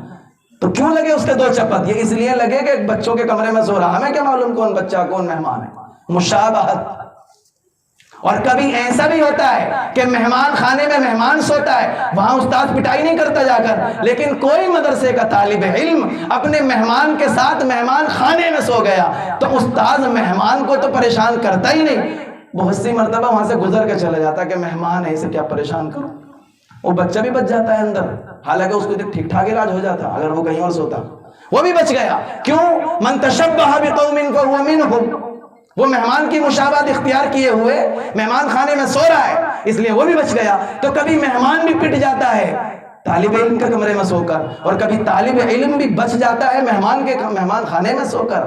[SPEAKER 2] تو کیوں لگے اس کے 2 چپت؟ یہ اس لیے لگے کہ بچوں کے کمرے میں سو رہا، ہمیں کیا معلوم کون بچہ کون مہمان ہے، مشابہت۔ اور کبھی ایسا بھی ہوتا ہے کہ مہمان خانے میں مہمان سوتا ہے، وہاں استاد پٹائی نہیں کرتا جا کر، لیکن کوئی مدرسے کا طالب علم اپنے مہمان کے ساتھ مہمان خانے میں سو گیا تو استاد مہمان کو تو پریشان کرتا ہی نہیں، بہت سی مرتبہ وہاں سے گزر کے چلا جاتا کہ مہمان ہے اسے کیا پریشان کروں، وہ بچہ بھی بچ جاتا ہے اندر، حالانکہ اس کو ٹھیک ٹھاک علاج ہو جاتا اگر وہ کہیں اور سوتا، وہ بھی بچ گیا۔ کیوں؟ من تشبہ بقوم فہو منہم، وہ مہمان کی مشابہت اختیار کیے ہوئے مہمان خانے میں سو رہا ہے، اس لیے وہ بھی بچ گیا۔ تو کبھی مہمان بھی پٹ جاتا ہے طالب علم کے کمرے میں سو کر، اور کبھی طالب علم بھی بچ جاتا ہے مہمان خانے میں سو کر۔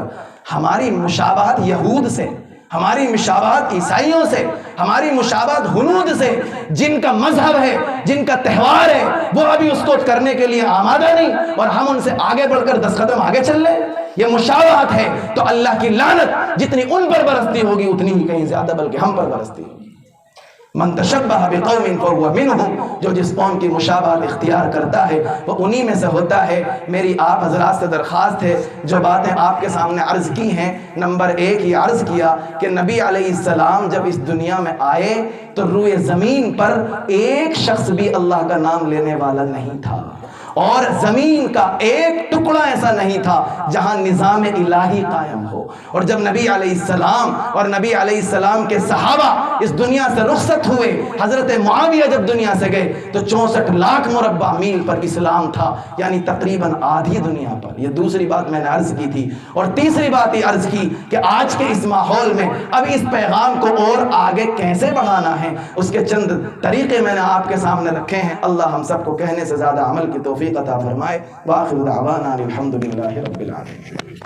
[SPEAKER 2] ہماری مشابہت یہود سے، ہماری مشابہت عیسائیوں سے، ہماری مشابہت ہنود سے، جن کا مذہب ہے، جن کا تہوار ہے، وہ ابھی اس کو کرنے کے لیے آمادہ نہیں، اور ہم ان سے آگے بڑھ کر 10 قدم آگے چل لیں، یہ مشابہت ہے۔ تو اللہ کی لعنت جتنی ان پر برستی ہوگی اتنی ہی کہیں زیادہ بلکہ ہم پر برستی ہوگی۔ من تشبہ بقوم فہو منہم، جو جس قوم کی مشابہت اختیار کرتا ہے وہ انہی میں سے ہوتا ہے۔ میری آپ حضرات سے درخواست ہے، جو باتیں آپ کے سامنے عرض کی ہیں، نمبر 1 یہ عرض کیا کہ نبی علیہ السلام جب اس دنیا میں آئے تو روئے زمین پر ایک شخص بھی اللہ کا نام لینے والا نہیں تھا، اور زمین کا ایک ٹکڑا ایسا نہیں تھا جہاں نظام الہی قائم ہو۔ اور جب نبی علیہ السلام اور نبی علیہ السلام کے صحابہ اس دنیا سے رخصت ہوئے، حضرت معاویہ جب دنیا سے گئے تو 64 لاکھ مربع میل پر اسلام تھا، یعنی تقریباً آدھی دنیا پر۔ یہ دوسری بات میں نے عرض کی تھی، اور تیسری بات یہ عرض کی کہ آج کے اس ماحول میں اب اس پیغام کو اور آگے کیسے بڑھانا ہے، اس کے چند طریقے میں نے آپ کے سامنے رکھے ہیں۔ اللہ ہم سب کو کہنے سے زیادہ عمل کی توفیق عطا فرمائے۔ وآخر دعوانا الحمدللہ رب العالمین۔